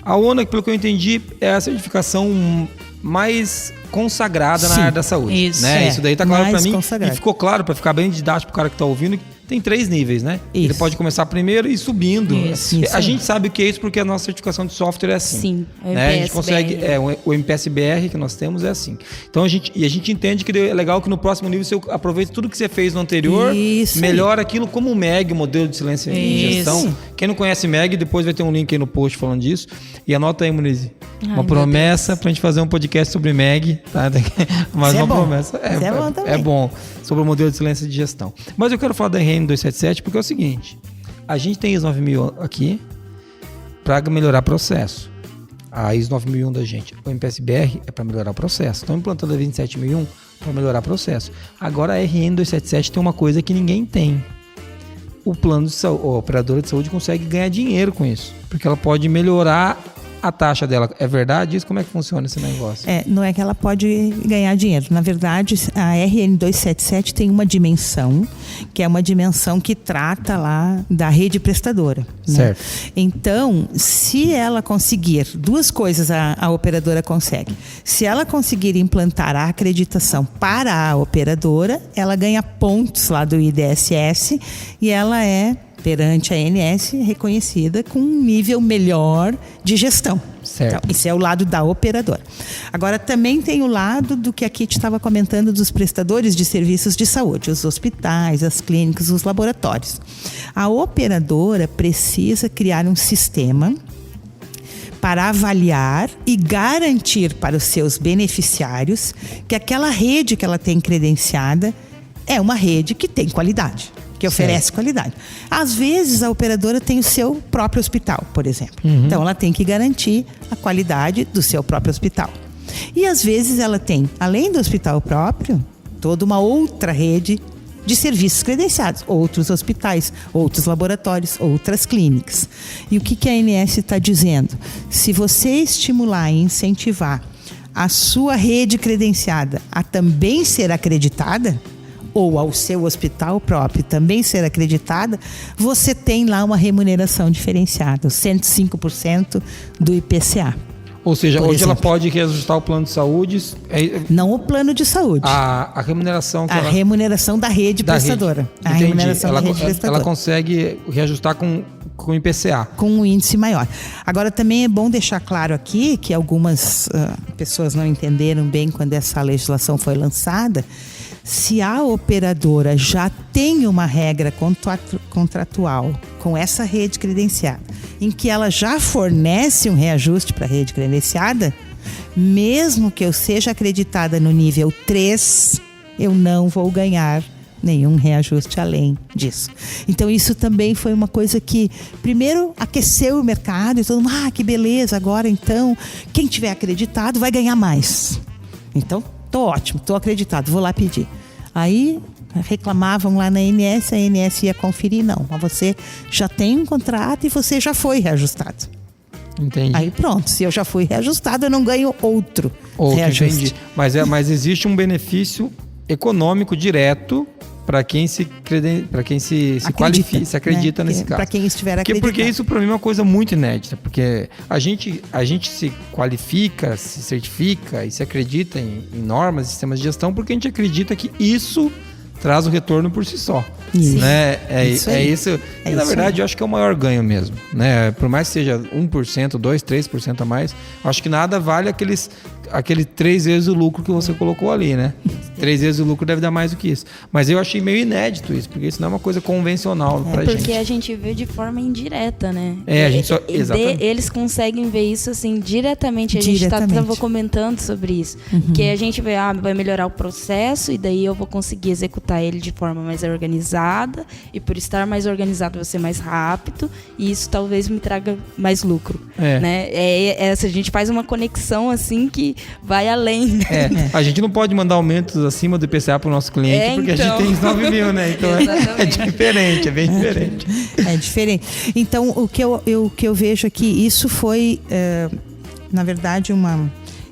A ONA, pelo que eu entendi, é a certificação mais consagrada na área da saúde. Isso, né? Isso daí tá claro para mim. Consagrado. E ficou claro, para ficar bem didático pro cara que tá ouvindo, que tem 3 níveis, né? Isso. Ele pode começar primeiro e ir subindo. Isso. A gente sabe o que é isso porque a nossa certificação de software é assim. Sim, né? A gente consegue... o MPSBR que nós temos é assim. Então a gente entende que é legal que no próximo nível você aproveite tudo que você fez no anterior, melhora aquilo como o MEG, o modelo de excelência em gestão, Quem não conhece MEG, depois vai ter um link aí no post falando disso. E anota aí, Muniz. Uma promessa pra gente fazer um podcast sobre MEG. Tá? Mais uma promessa. É bom também. É bom. Sobre o modelo de excelência de gestão. Mas eu quero falar da RN 277 porque é o seguinte. A gente tem ISO 9000 aqui para melhorar processo. A ISO 9001 da gente, o MPS-BR é para melhorar o processo. Estão implantando a 27001 para melhorar o processo. Agora a RN 277 tem uma coisa que ninguém tem. O plano de saúde, a operadora de saúde consegue ganhar dinheiro com isso, porque ela pode melhorar a taxa dela. É verdade isso? Como é que funciona esse negócio? Não é que ela pode ganhar dinheiro. Na verdade, a RN 277 tem uma dimensão, que é uma dimensão que trata lá da rede prestadora. Certo. Né? Então, se ela conseguir, duas coisas a operadora consegue. Se ela conseguir implantar a acreditação para a operadora, ela ganha pontos lá do IDSS e ela é, perante a ANS, reconhecida com um nível melhor de gestão. Certo. Então, esse é o lado da operadora. Agora, também tem o lado do que a Kitty estava comentando dos prestadores de serviços de saúde, os hospitais, as clínicas, os laboratórios. A operadora precisa criar um sistema para avaliar e garantir para os seus beneficiários que aquela rede que ela tem credenciada é uma rede que tem qualidade, que oferece qualidade. Às vezes, a operadora tem o seu próprio hospital, por exemplo. Então, ela tem que garantir a qualidade do seu próprio hospital. E, às vezes, ela tem, além do hospital próprio, toda uma outra rede de serviços credenciados. Outros hospitais, outros laboratórios, outras clínicas. E o que a ANS está dizendo? Se você estimular e incentivar a sua rede credenciada a também ser acreditada, ou ao seu hospital próprio também ser acreditada, você tem lá uma remuneração diferenciada, 105% do IPCA. Ou seja, por hoje exemplo, ela pode reajustar o plano de saúde. Não o plano de saúde. A remuneração que remuneração da rede prestadora. Rede. A Entendi. remuneração da rede prestadora. Ela consegue reajustar com o IPCA. Com um índice maior. Agora, também é bom deixar claro aqui que algumas pessoas não entenderam bem quando essa legislação foi lançada. Se a operadora já tem uma regra contratual com essa rede credenciada, em que ela já fornece um reajuste para a rede credenciada, mesmo que eu seja acreditada no nível 3, eu não vou ganhar nenhum reajuste além disso. Então, isso também foi uma coisa que, primeiro, aqueceu o mercado e todo mundo, que beleza, agora então, quem tiver acreditado vai ganhar mais. Então, tô ótimo, tô acreditado, vou lá pedir. Aí reclamavam lá na ANS, a ANS ia conferir, não, mas você já tem um contrato e você já foi reajustado. Entendi. Aí pronto, se eu já fui reajustado, eu não ganho outro reajuste. Entendi. Mas existe um benefício econômico direto para quem se qualifica, se acredita, né? Nesse caso. Para quem estiver acreditando. Porque isso para mim é uma coisa muito inédita, porque a gente se qualifica, se certifica e se acredita em normas, sistemas de gestão, porque a gente acredita que isso traz o retorno por si só. Isso. Né? Isso. E na verdade eu acho que é o maior ganho mesmo. Né? Por mais que seja 1%, 2%, 3% a mais, eu acho que nada vale aquele 3 vezes o lucro que você colocou ali, né? 3 vezes o lucro deve dar mais do que isso. Mas eu achei meio inédito isso, porque isso não é uma coisa convencional pra gente. Porque a gente vê de forma indireta, né? A gente só... Exatamente. Eles conseguem ver isso assim diretamente. A gente estava comentando sobre isso. Que a gente vê, vai melhorar o processo e daí eu vou conseguir executar ele de forma mais organizada e por estar mais organizado vai ser mais rápido e isso talvez me traga mais lucro. Né? A gente faz uma conexão assim que vai além. Né? A gente não pode mandar aumentos acima do IPCA para o nosso cliente porque a gente tem 9.000, né? Então é diferente, é bem diferente. É diferente. Então, o que eu vejo aqui, isso foi, na verdade,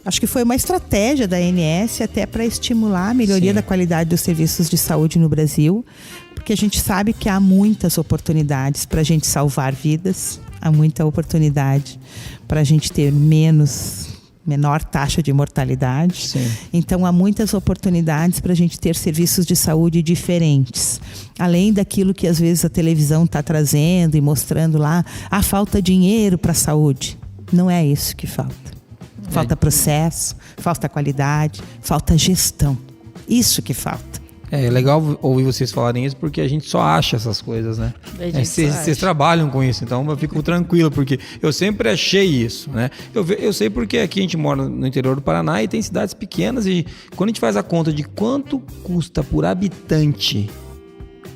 acho que foi uma estratégia da ANS até para estimular a melhoria da qualidade dos serviços de saúde no Brasil, porque a gente sabe que há muitas oportunidades para a gente salvar vidas, há muita oportunidade para a gente ter menor taxa de mortalidade. Sim. Então, há muitas oportunidades para a gente ter serviços de saúde diferentes. Além daquilo que, às vezes, a televisão está trazendo e mostrando lá, falta dinheiro para a saúde. Não é isso que falta. Falta processo, falta qualidade, falta gestão. Isso que falta. É legal ouvir vocês falarem isso, porque a gente só acha essas coisas, né? Vocês trabalham com isso, então eu fico tranquilo, porque eu sempre achei isso, né? Eu sei porque aqui a gente mora no interior do Paraná e tem cidades pequenas, e quando a gente faz a conta de quanto custa por habitante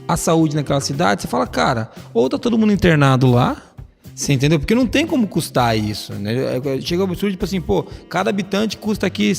a saúde naquela cidade, você fala, cara, ou tá todo mundo internado lá, você entendeu? Porque não tem como custar isso, né? Chega ao absurdo, tipo assim, cada habitante custa aqui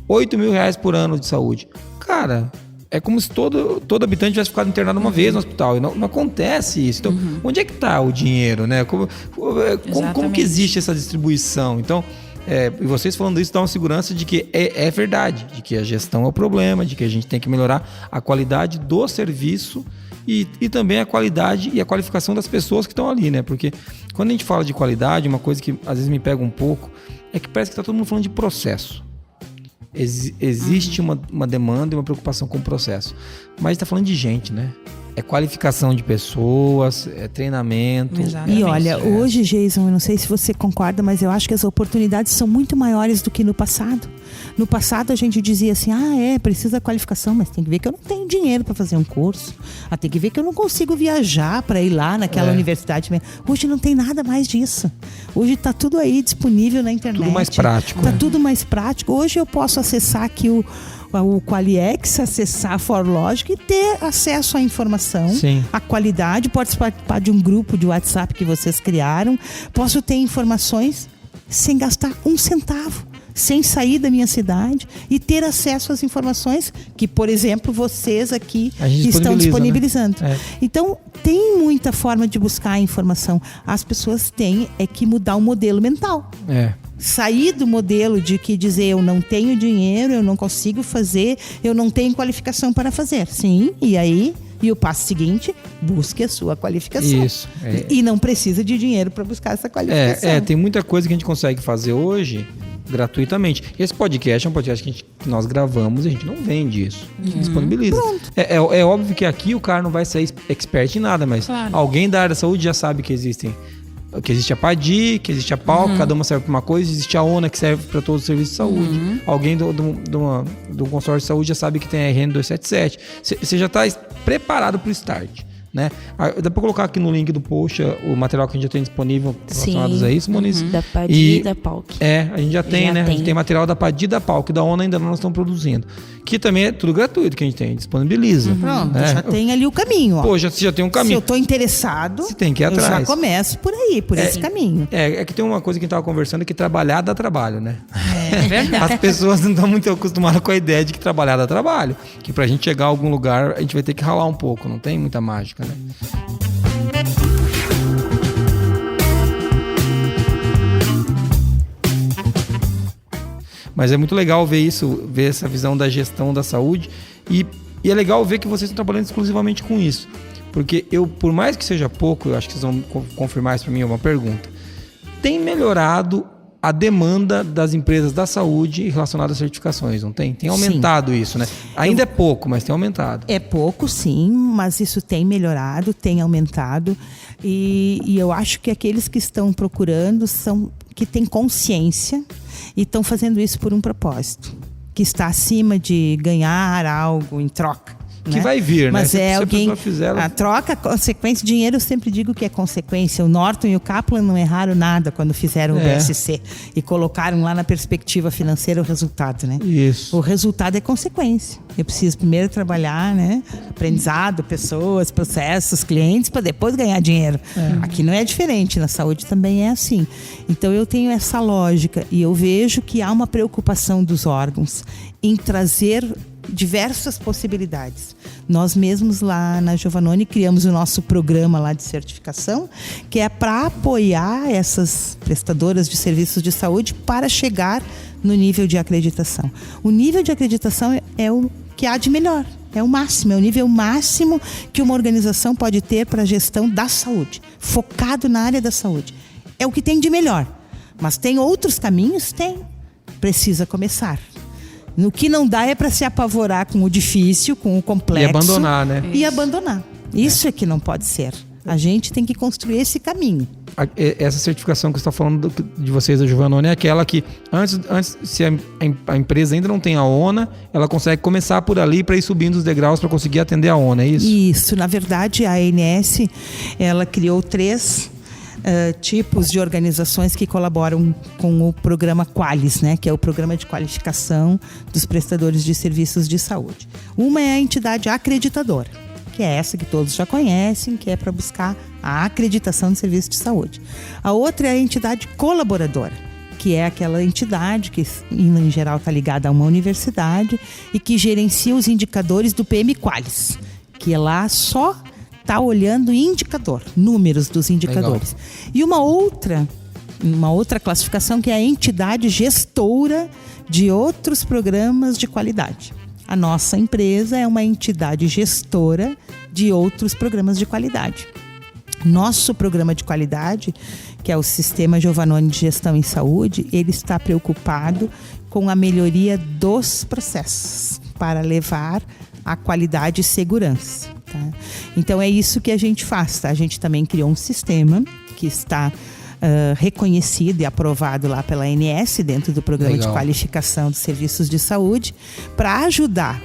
R$8.000 por ano de saúde. Cara, é como se todo habitante tivesse ficado internado uma vez no hospital. E não acontece isso. Então, onde é que está o dinheiro, né? Como que existe essa distribuição? Então, e vocês falando isso dá uma segurança de que é verdade, de que a gestão é o problema, de que a gente tem que melhorar a qualidade do serviço e também a qualidade e a qualificação das pessoas que estão ali, né? Porque quando a gente fala de qualidade, uma coisa que às vezes me pega um pouco é que parece que está todo mundo falando de processo. Existe uma demanda e uma preocupação com o processo. Mas está falando de gente, né? É qualificação de pessoas, é treinamento. Exatamente. E olha, hoje, Jason, eu não sei se você concorda, mas eu acho que as oportunidades são muito maiores do que no passado. No passado a gente dizia assim, precisa qualificação, mas tem que ver que eu não tenho dinheiro para fazer um curso. Tem que ver que eu não consigo viajar para ir lá naquela universidade. Hoje não tem nada mais disso. Hoje está tudo aí disponível na internet. Tudo mais prático. Está tudo mais prático. Hoje eu posso acessar aqui o Qualiex, acessar a ForLogic e ter acesso à informação, à qualidade, posso participar de um grupo de WhatsApp que vocês criaram, posso ter informações sem gastar um centavo, sem sair da minha cidade e ter acesso às informações que, por exemplo, vocês aqui estão disponibilizando. Né? Então, tem muita forma de buscar a informação. As pessoas têm que mudar o modelo mental. Sair do modelo de que dizer eu não tenho dinheiro, eu não consigo fazer, eu não tenho qualificação para fazer. Sim, e o passo seguinte, busque a sua qualificação. Isso. E não precisa de dinheiro para buscar essa qualificação. Tem muita coisa que a gente consegue fazer hoje gratuitamente. Esse podcast é um podcast que nós gravamos e a gente não vende isso. A gente disponibiliza. É óbvio que aqui o cara não vai ser expert em nada, mas alguém da área da saúde já sabe que existe a PADI, que existe a PAL, cada uma serve para uma coisa, existe a ONA que serve para todos os serviços de saúde. Alguém do consórcio de saúde já sabe que tem a RN 277. Você já está preparado para o start. Né? Dá para colocar aqui no link do post o material que a gente já tem disponível relacionados a isso, Moniz? Da PADI e da PALC. A gente já tem, né? A gente tem material da PADI e da PALC, da ONA ainda não estão produzindo. Que também é tudo gratuito que a gente tem, disponibiliza. Pronto, já tem ali o caminho. Você já tem um caminho. Se eu estou interessado, você tem que ir atrás. Eu já começo por aí, por esse caminho. É que tem uma coisa que a gente estava conversando, que trabalhar dá trabalho, né? É verdade. As pessoas não estão muito acostumadas com a ideia de que trabalhar dá trabalho. Que pra gente chegar a algum lugar, a gente vai ter que ralar um pouco, não tem muita mágica, né? Mas é muito legal ver isso, ver essa visão da gestão da saúde e é legal ver que vocês estão trabalhando exclusivamente com isso. Porque por mais que seja pouco, eu acho que vocês vão confirmar isso para mim, é uma pergunta. Tem melhorado a demanda das empresas da saúde relacionada às certificações, não tem? Tem aumentado isso, né? Ainda é pouco, mas tem aumentado. É pouco, sim, mas isso tem melhorado, tem aumentado. E eu acho que aqueles que estão procurando são que têm consciência e estão fazendo isso por um propósito, que está acima de ganhar algo em troca. Que vai vir, mas né? Mas alguém. A troca, consequência, dinheiro eu sempre digo que é consequência. O Norton e o Kaplan não erraram nada quando fizeram o BSC e colocaram lá na perspectiva financeira o resultado, né? Isso. O resultado é consequência. Eu preciso primeiro trabalhar, né? Aprendizado, pessoas, processos, clientes, para depois ganhar dinheiro. Aqui não é diferente, na saúde também é assim. Então eu tenho essa lógica e eu vejo que há uma preocupação dos órgãos em trazer diversas possibilidades. Nós mesmos lá na Giovannoni criamos o nosso programa lá de certificação, que é para apoiar essas prestadoras de serviços de saúde para chegar no nível de acreditação. O nível de acreditação é o que há de melhor, é o máximo, é o nível máximo que uma organização pode ter para a gestão da saúde, focado na área da saúde. É o que tem de melhor. Mas tem outros caminhos? Tem. Precisa começar. No que não dá é para se apavorar com o difícil, com o complexo. E abandonar, né? E abandonar. Isso é que não pode ser. A gente tem que construir esse caminho. Essa certificação que você está falando de vocês, da Giovannone, é aquela que antes se a empresa ainda não tem a ONA, ela consegue começar por ali para ir subindo os degraus para conseguir atender a ONA, é isso? Isso. Na verdade, a ANS, ela criou 3 tipos de organizações que colaboram com o programa Qualis, né, que é o programa de qualificação dos prestadores de serviços de saúde. Uma é a entidade acreditadora, que é essa que todos já conhecem, que é para buscar a acreditação de serviço de saúde. A outra é a entidade colaboradora, que é aquela entidade que, em geral, está ligada a uma universidade e que gerencia os indicadores do PM Qualis, que é lá só está olhando indicador, números dos indicadores. Legal. E uma outra classificação que é a entidade gestora de outros programas de qualidade. A nossa empresa é uma entidade gestora de outros programas de qualidade. Nosso programa de qualidade, que é o Sistema Giovannone de Gestão em Saúde, ele está preocupado com a melhoria dos processos para levar a qualidade e segurança. Tá? Então é isso que a gente faz. Tá? A gente também criou um sistema que está reconhecido e aprovado lá pela ANS dentro do programa Legal. De qualificação dos serviços de saúde para ajudar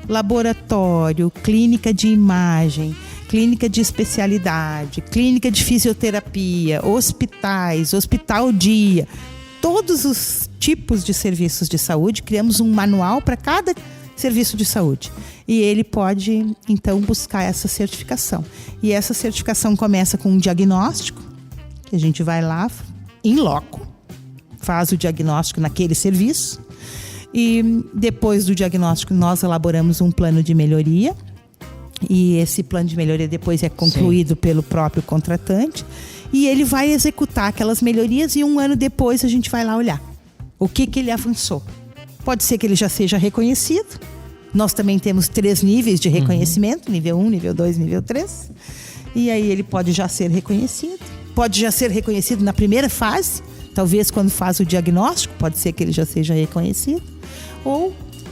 laboratório, clínica de imagem, clínica de especialidade, clínica de fisioterapia, hospitais, hospital dia, todos os tipos de serviços de saúde. Criamos um manual para cada serviço de saúde. E ele pode, então, buscar essa certificação. E essa certificação começa com um diagnóstico, que a gente vai lá, em loco, faz o diagnóstico naquele serviço. E depois do diagnóstico, nós elaboramos um plano de melhoria. E esse plano de melhoria depois é concluído Sim. pelo próprio contratante. E ele vai executar aquelas melhorias e 1 ano depois a gente vai lá olhar o que ele avançou. Pode ser que ele já seja reconhecido. Nós também temos 3 níveis de reconhecimento, nível 1, nível 2, nível 3. E aí ele pode já ser reconhecido. Pode já ser reconhecido na primeira fase, talvez quando faz o diagnóstico, pode ser que ele já seja reconhecido.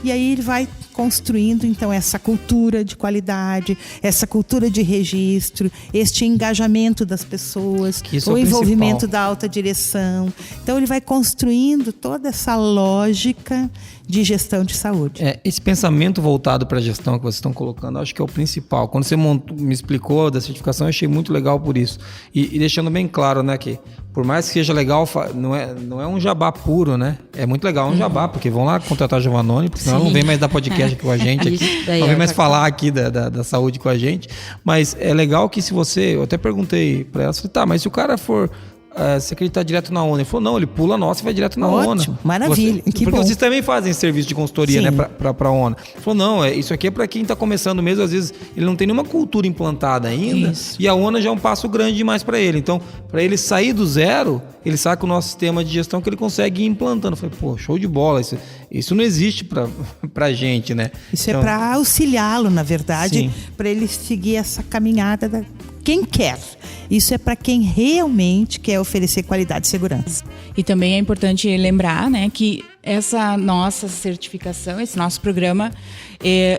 E aí ele vai construindo, então, essa cultura de qualidade, essa cultura de registro, este engajamento das pessoas, o envolvimento da alta direção. Então, ele vai construindo toda essa lógica de gestão de saúde. Esse pensamento voltado para a gestão que vocês estão colocando, acho que é o principal. Quando você me explicou da certificação, eu achei muito legal por isso. E deixando bem claro, né, que por mais que seja legal, não é um jabá puro, né? É muito legal um jabá, porque vão lá contratar a Giovannone, porque senão ela não vem mais dar podcast aqui com a gente, não vem mais falar aqui da saúde com a gente. Mas é legal que se você... Eu até perguntei para ela, falei, tá, mas se o cara for... se acreditar direto na ONA. Ele falou, não, ele pula a nossa e vai direto na ONA. Ótimo, maravilha, que porque bom. Vocês também fazem serviço de consultoria, né, para a ONA. Ele falou, não, isso aqui é para quem está começando mesmo, às vezes ele não tem nenhuma cultura implantada ainda, isso. E a ONA já é um passo grande demais para ele. Então, para ele sair do zero, ele sabe que o nosso sistema de gestão que ele consegue ir implantando. Eu falei, pô, show de bola, isso não existe para gente, né? Isso então, é para auxiliá-lo, na verdade, para ele seguir essa caminhada quem quer. Isso é para quem realmente quer oferecer qualidade e segurança. E também é importante lembrar, né, que essa nossa certificação, esse nosso programa,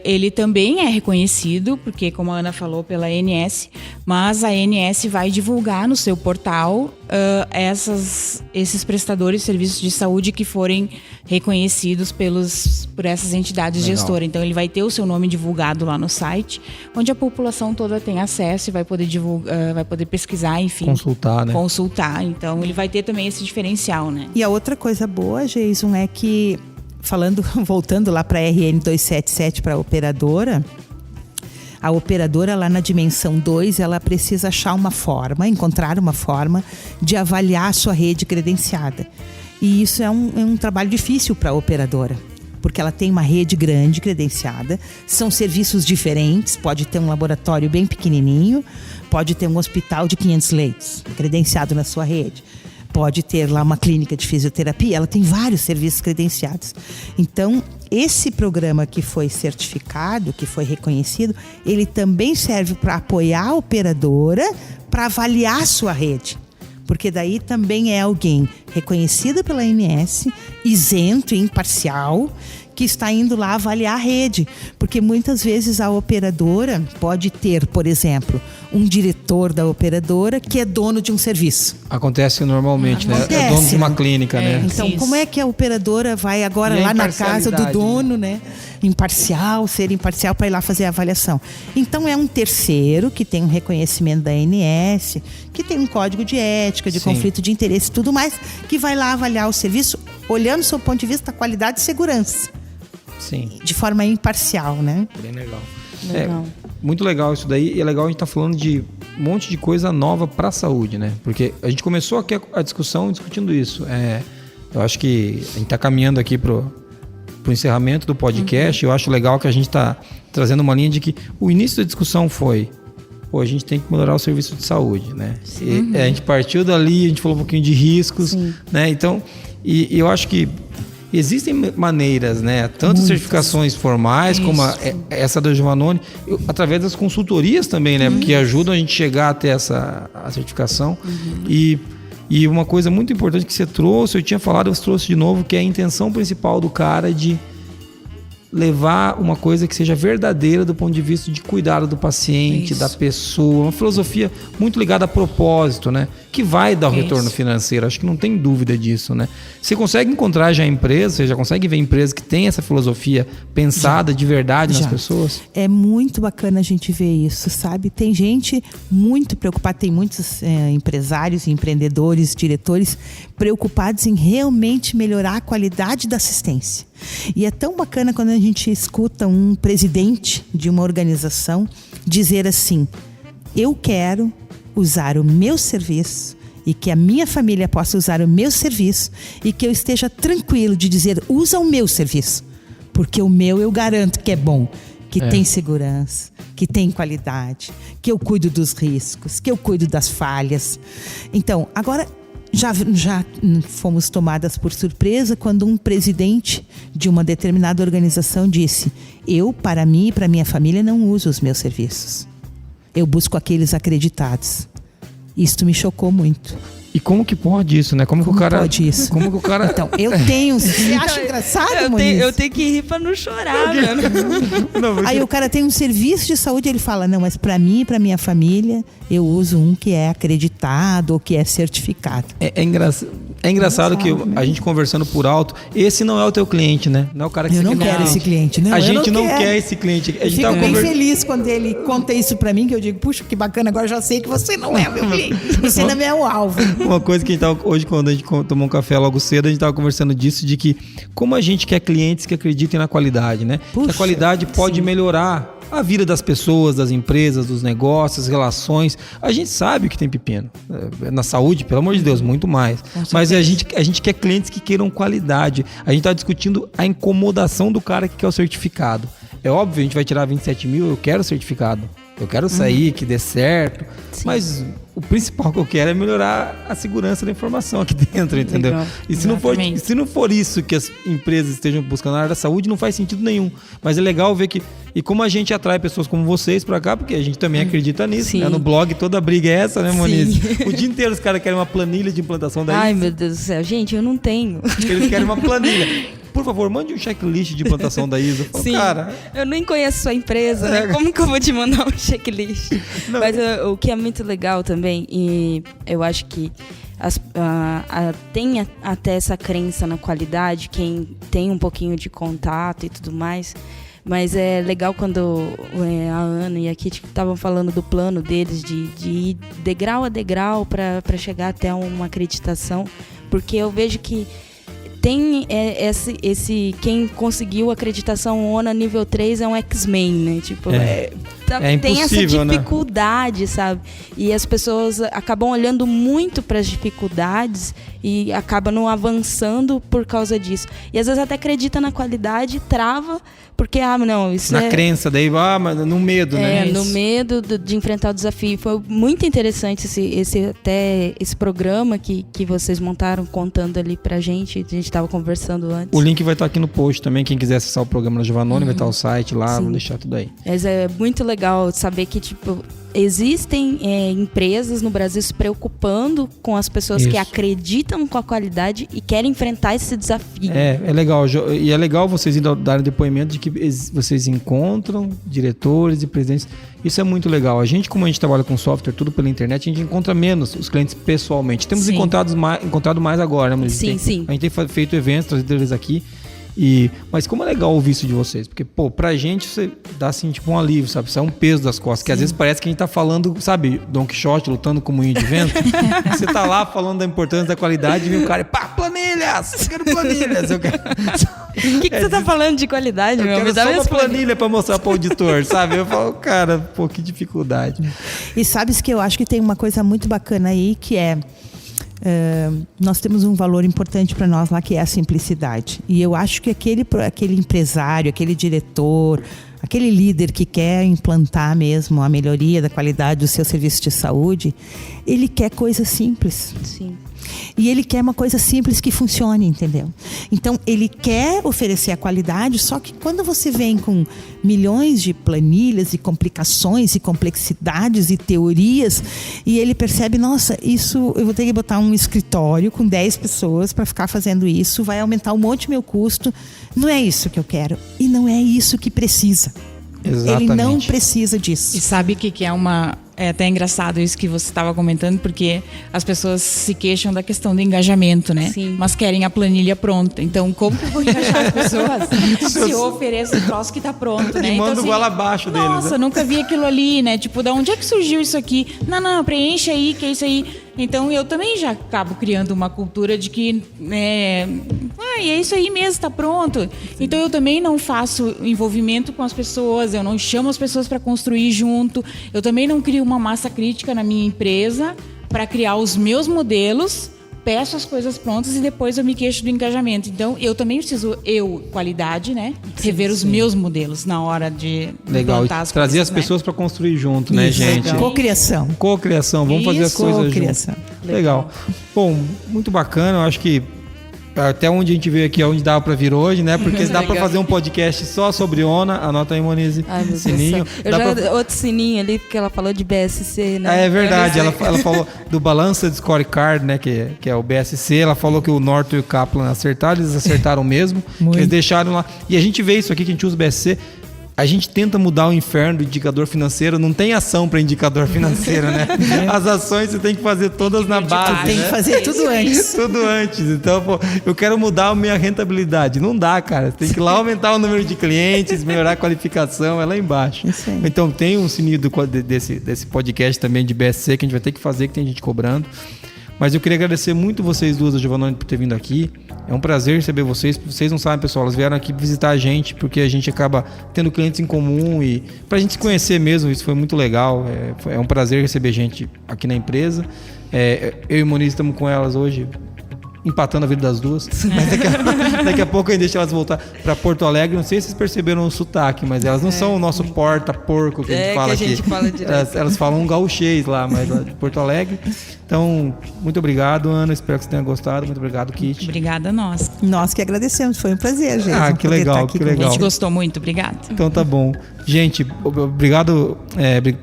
ele também é reconhecido, porque, como a Ana falou, pela ANS, mas a ANS vai divulgar no seu portal esses prestadores de serviços de saúde que forem reconhecidos por essas entidades gestoras. Então, ele vai ter o seu nome divulgado lá no site, onde a população toda tem acesso e vai poder divulgar, vai poder pesquisar, enfim. Consultar, né? Consultar. Então, ele vai ter também esse diferencial, né? E a outra coisa boa, Jason, é que, voltando lá para a RN 277, para a operadora lá na dimensão 2, ela precisa encontrar uma forma de avaliar a sua rede credenciada. E isso é um trabalho difícil para a operadora, porque ela tem uma rede grande credenciada, são serviços diferentes, pode ter um laboratório bem pequenininho, pode ter um hospital de 500 leitos credenciado na sua rede. Pode ter lá uma clínica de fisioterapia, ela tem vários serviços credenciados. Então, esse programa que foi certificado, que foi reconhecido, ele também serve para apoiar a operadora para avaliar a sua rede. Porque daí também é alguém reconhecido pela ANS, isento e imparcial, que está indo lá avaliar a rede. Porque muitas vezes a operadora pode ter, por exemplo, um diretor da operadora que é dono de um serviço. Acontece normalmente, Acontece, né? É dono de uma né? clínica, né? Então, Isso. como é que a operadora vai agora E a lá na casa do imparcialidade, dono, né? Ser imparcial para ir lá fazer a avaliação. Então, é um terceiro que tem um reconhecimento da ANS, que tem um código de ética, de Sim. conflito de interesse e tudo mais, que vai lá avaliar o serviço, olhando do seu ponto de vista da qualidade e segurança, Sim, de forma imparcial, né? bem legal. Legal. Muito legal isso daí, e é legal a gente estar falando de um monte de coisa nova para a saúde, né? Porque a gente começou aqui a discussão discutindo isso. Eu acho que a gente está caminhando aqui pro encerramento do podcast. Eu acho legal que a gente está trazendo uma linha de que o início da discussão foi: a gente tem que melhorar o serviço de saúde, né? E a gente partiu dali, a gente falou um pouquinho de riscos, né? Então, e eu acho que existem maneiras, né? Tanto certificações formais como essa da Giovannone, através das consultorias também, né? Porque ajudam a gente chegar até a certificação. E uma coisa muito importante que você trouxe, eu tinha falado, você trouxe de novo, que é a intenção principal do cara de levar uma coisa que seja verdadeira do ponto de vista de cuidado do paciente, da pessoa, uma filosofia muito ligada a propósito, né? Que vai dar o retorno financeiro, acho que não tem dúvida disso, né? Você consegue encontrar já empresas, você já consegue ver empresas que têm essa filosofia pensada de verdade nas pessoas? É muito bacana a gente ver isso, sabe? Tem gente muito preocupada, tem muitos empresários, empreendedores, diretores preocupados em realmente melhorar a qualidade da assistência. E é tão bacana quando a gente escuta um presidente de uma organização dizer assim: eu quero usar o meu serviço e que a minha família possa usar o meu serviço e que eu esteja tranquilo de dizer: usa o meu serviço, porque o meu eu garanto que é bom, que tem segurança, que tem qualidade, que eu cuido dos riscos, que eu cuido das falhas. Então, agora já fomos tomadas por surpresa quando um presidente de uma determinada organização disse: eu, para mim e para minha família, não uso os meus serviços. Eu busco aqueles acreditados. Isto me chocou muito. E como que pode isso, né? Como que o cara pode isso? Como que o cara Então, eu tenho... Você acha engraçado, Moniz? Eu tenho que rir pra não chorar, mano. Aí o cara tem um serviço de saúde, ele fala: não, mas para mim e para minha família, eu uso um que é acreditado ou que é certificado. É engraçado que a gente conversando por alto, esse não é o teu cliente, né? Não é o cara que Eu você não quer. quero esse cliente, não. A eu gente não quero. quer esse cliente. A Eu gente fico tava bem feliz quando ele conta isso pra mim, que eu digo: puxa, que bacana, agora eu já sei que você não é meu cliente. Você não é o alvo. Uma coisa que a gente tava, hoje, quando a gente tomou um café logo cedo, a gente tava conversando disso, de que como a gente quer clientes que acreditem na qualidade, né? Que a qualidade pode melhorar a vida das pessoas, das empresas, dos negócios, relações. A gente sabe que tem pepino. Na saúde, pelo amor de Deus, muito mais. Mas a gente quer clientes que queiram qualidade. A gente tá discutindo a incomodação do cara que quer o certificado. É óbvio, a gente vai tirar 27 mil, eu quero o certificado. Eu quero sair, que dê certo. Sim. Mas o principal que eu quero é melhorar a segurança da informação aqui dentro, entendeu? Legal. E se não for isso que as empresas estejam buscando na área da saúde, não faz sentido nenhum. Mas é legal ver que... E como a gente atrai pessoas como vocês pra cá, porque a gente também acredita nisso, né? No blog toda a briga é essa, né, Moniz? O dia inteiro os caras querem uma planilha de implantação da Ai, meu Deus do céu. Gente, eu não tenho. Eles querem uma planilha. Por favor, mande um checklist de implantação da ISO. Sim, cara, eu nem conheço sua empresa, né? Como que eu vou te mandar um checklist? Não. Mas o que é muito legal também, e eu acho que tem até essa crença na qualidade, quem tem um pouquinho de contato e tudo mais. Mas é legal quando a Ana e a Kitty estavam falando do plano deles de ir degrau a degrau para chegar até uma acreditação, porque eu vejo que tem quem conseguiu a acreditação ONA nível 3 é um X-Men, né? Tipo, tem essa dificuldade, né? Sabe? E as pessoas acabam olhando muito para as dificuldades e acabam não avançando por causa disso. E às vezes até acredita na qualidade, trava, porque, não, isso na crença, daí, mas no medo, né? No medo de enfrentar o desafio. Foi muito interessante esse programa que vocês montaram, contando ali pra gente. A gente estava conversando antes. O link vai estar aqui no post também. Quem quiser acessar o programa da Giovannone, vai estar o site lá, vou deixar tudo aí. Mas é muito legal legal saber que, tipo, existem empresas no Brasil se preocupando com as pessoas que acreditam com a qualidade e querem enfrentar esse desafio. É legal. E é legal vocês darem depoimento de que vocês encontram diretores e presidentes. Isso é muito legal. Como a gente trabalha com software, tudo pela internet, a gente encontra menos os clientes pessoalmente. Temos encontrado mais agora, né? Sim. A gente tem feito eventos, trazido eles aqui. Mas como é legal ouvir isso de vocês, porque, pra gente você dá assim, tipo um alívio, sabe? Isso é um peso das costas, que às vezes parece que a gente tá falando, sabe, Don Quixote lutando com o moinho de vento. Você tá lá falando da importância da qualidade e vem o cara, planilhas! Eu quero planilhas! O que você tá falando de qualidade, meu? Eu quero só uma planilha pra mostrar pro auditor, sabe? Eu falo, cara, que dificuldade. E sabes que eu acho que tem uma coisa muito bacana aí, que é... nós temos um valor importante para nós lá, que é a simplicidade. E eu acho que aquele empresário, aquele diretor, aquele líder que quer implantar mesmo a melhoria da qualidade do seu serviço de saúde, ele quer coisas simples. Sim. E ele quer uma coisa simples que funcione, entendeu? Então, ele quer oferecer a qualidade, só que quando você vem com milhões de planilhas e complicações e complexidades e teorias, e ele percebe, nossa, isso eu vou ter que botar um escritório com 10 pessoas para ficar fazendo isso, vai aumentar um monte meu custo. Não é isso que eu quero. E não é isso que precisa. Exatamente. Ele não precisa disso. E sabe o que é É até engraçado isso que você estava comentando, porque as pessoas se queixam da questão do engajamento, né? Sim. Mas querem a planilha pronta. Então, como que eu vou engajar as pessoas se eu ofereço o troço que tá pronto, né? E manda então, o goela abaixo deles. Nossa, né? nunca vi aquilo ali, né? Tipo, da onde é que surgiu isso aqui? Não, preenche aí, que é isso aí. Então, eu também já acabo criando uma cultura de que, é isso aí mesmo, tá pronto. Então, eu também não faço envolvimento com as pessoas, eu não chamo as pessoas para construir junto, eu também não crio uma massa crítica na minha empresa para criar os meus modelos, peço as coisas prontas e depois eu me queixo do engajamento. Então, eu também preciso, qualidade, né? Rever os meus modelos na hora de legal. implantar as Trazer coisas, as pessoas para construir junto, né, Isso, gente? Cocriação. Cocriação, vamos fazer as coisas juntos. Legal. Bom, muito bacana, eu acho que até onde a gente veio aqui é onde dava pra vir hoje, né? Porque dá pra fazer um podcast só sobre ONA. Anota aí, Monize. Ai, meu sininho. Deus. Outro sininho ali, porque ela falou de BSC, né? É verdade. Ela falou do Balança de Scorecard, né? Que é o BSC. Ela falou que o Norton e o Kaplan acertaram. Eles acertaram mesmo. Que eles deixaram lá. E a gente vê isso aqui, que a gente usa o BSC. A gente tenta mudar o inferno do indicador financeiro, não tem ação para indicador financeiro, né? As ações você tem que fazer todas na base, tem que fazer tudo antes. Tudo antes. Então, eu quero mudar a minha rentabilidade. Não dá, cara. Você tem que ir lá aumentar o número de clientes, melhorar a qualificação, é lá embaixo. Isso aí. Então, tem um sininho desse podcast também de BSC que a gente vai ter que fazer, que tem gente cobrando. Mas eu queria agradecer muito vocês duas, a Giovannone, por ter vindo aqui. É um prazer receber vocês. Vocês não sabem, pessoal, elas vieram aqui visitar a gente, porque a gente acaba tendo clientes em comum e pra gente se conhecer mesmo, isso foi muito legal. É um prazer receber gente aqui na empresa. Eu e Monize estamos com elas hoje, empatando a vida das duas. Mas daqui a pouco eu deixo elas voltar para Porto Alegre. Não sei se vocês perceberam o sotaque, mas elas não são o nosso porta-porco que a gente fala aqui. A gente fala direto. Elas falam um gauchês lá, mas lá de Porto Alegre. Então, muito obrigado, Ana. Espero que você tenha gostado. Muito obrigado, Kit. Obrigada a nós. Nós que agradecemos. Foi um prazer, gente. Que legal, que legal. A gente gostou muito. Obrigada. Então tá bom. Gente, obrigado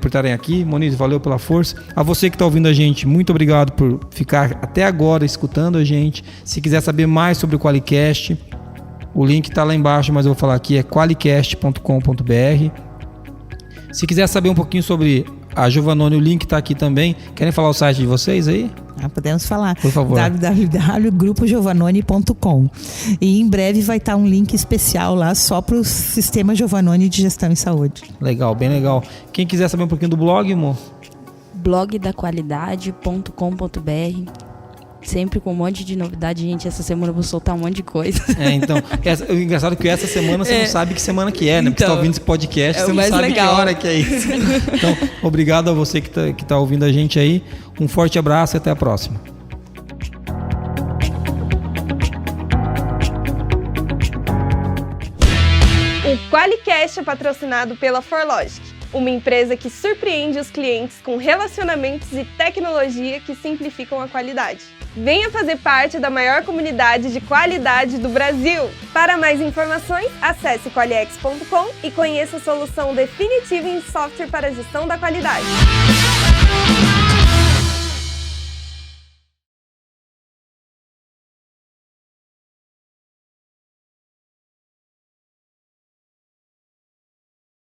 por estarem aqui. Monize, valeu pela força. A você que está ouvindo a gente, muito obrigado por ficar até agora escutando a gente. Se quiser saber mais sobre o Qualicast, o link está lá embaixo, mas eu vou falar aqui, é qualicast.com.br. Se quiser saber um pouquinho sobre a Giovannone, o link está aqui também. Querem falar o site de vocês aí? Podemos falar. Por favor. www.grupogiovannone.com. E em breve vai estar um link especial lá só para o Sistema Giovannone de Gestão em Saúde. Legal, bem legal. Quem quiser saber um pouquinho do blog, amor? blogdaqualidade.com.br. Sempre com um monte de novidade, gente. Essa semana eu vou soltar um monte de coisa. Então, o engraçado é que essa semana você não sabe que semana que é, né? Porque você tá ouvindo esse podcast, você não sabe que hora que é isso. Então, obrigado a você que tá ouvindo a gente aí. Um forte abraço e até a próxima. O Qualicast é patrocinado pela Forlogic, uma empresa que surpreende os clientes com relacionamentos e tecnologia que simplificam a qualidade. Venha fazer parte da maior comunidade de qualidade do Brasil! Para mais informações, acesse qualiex.com e conheça a solução definitiva em software para a gestão da qualidade.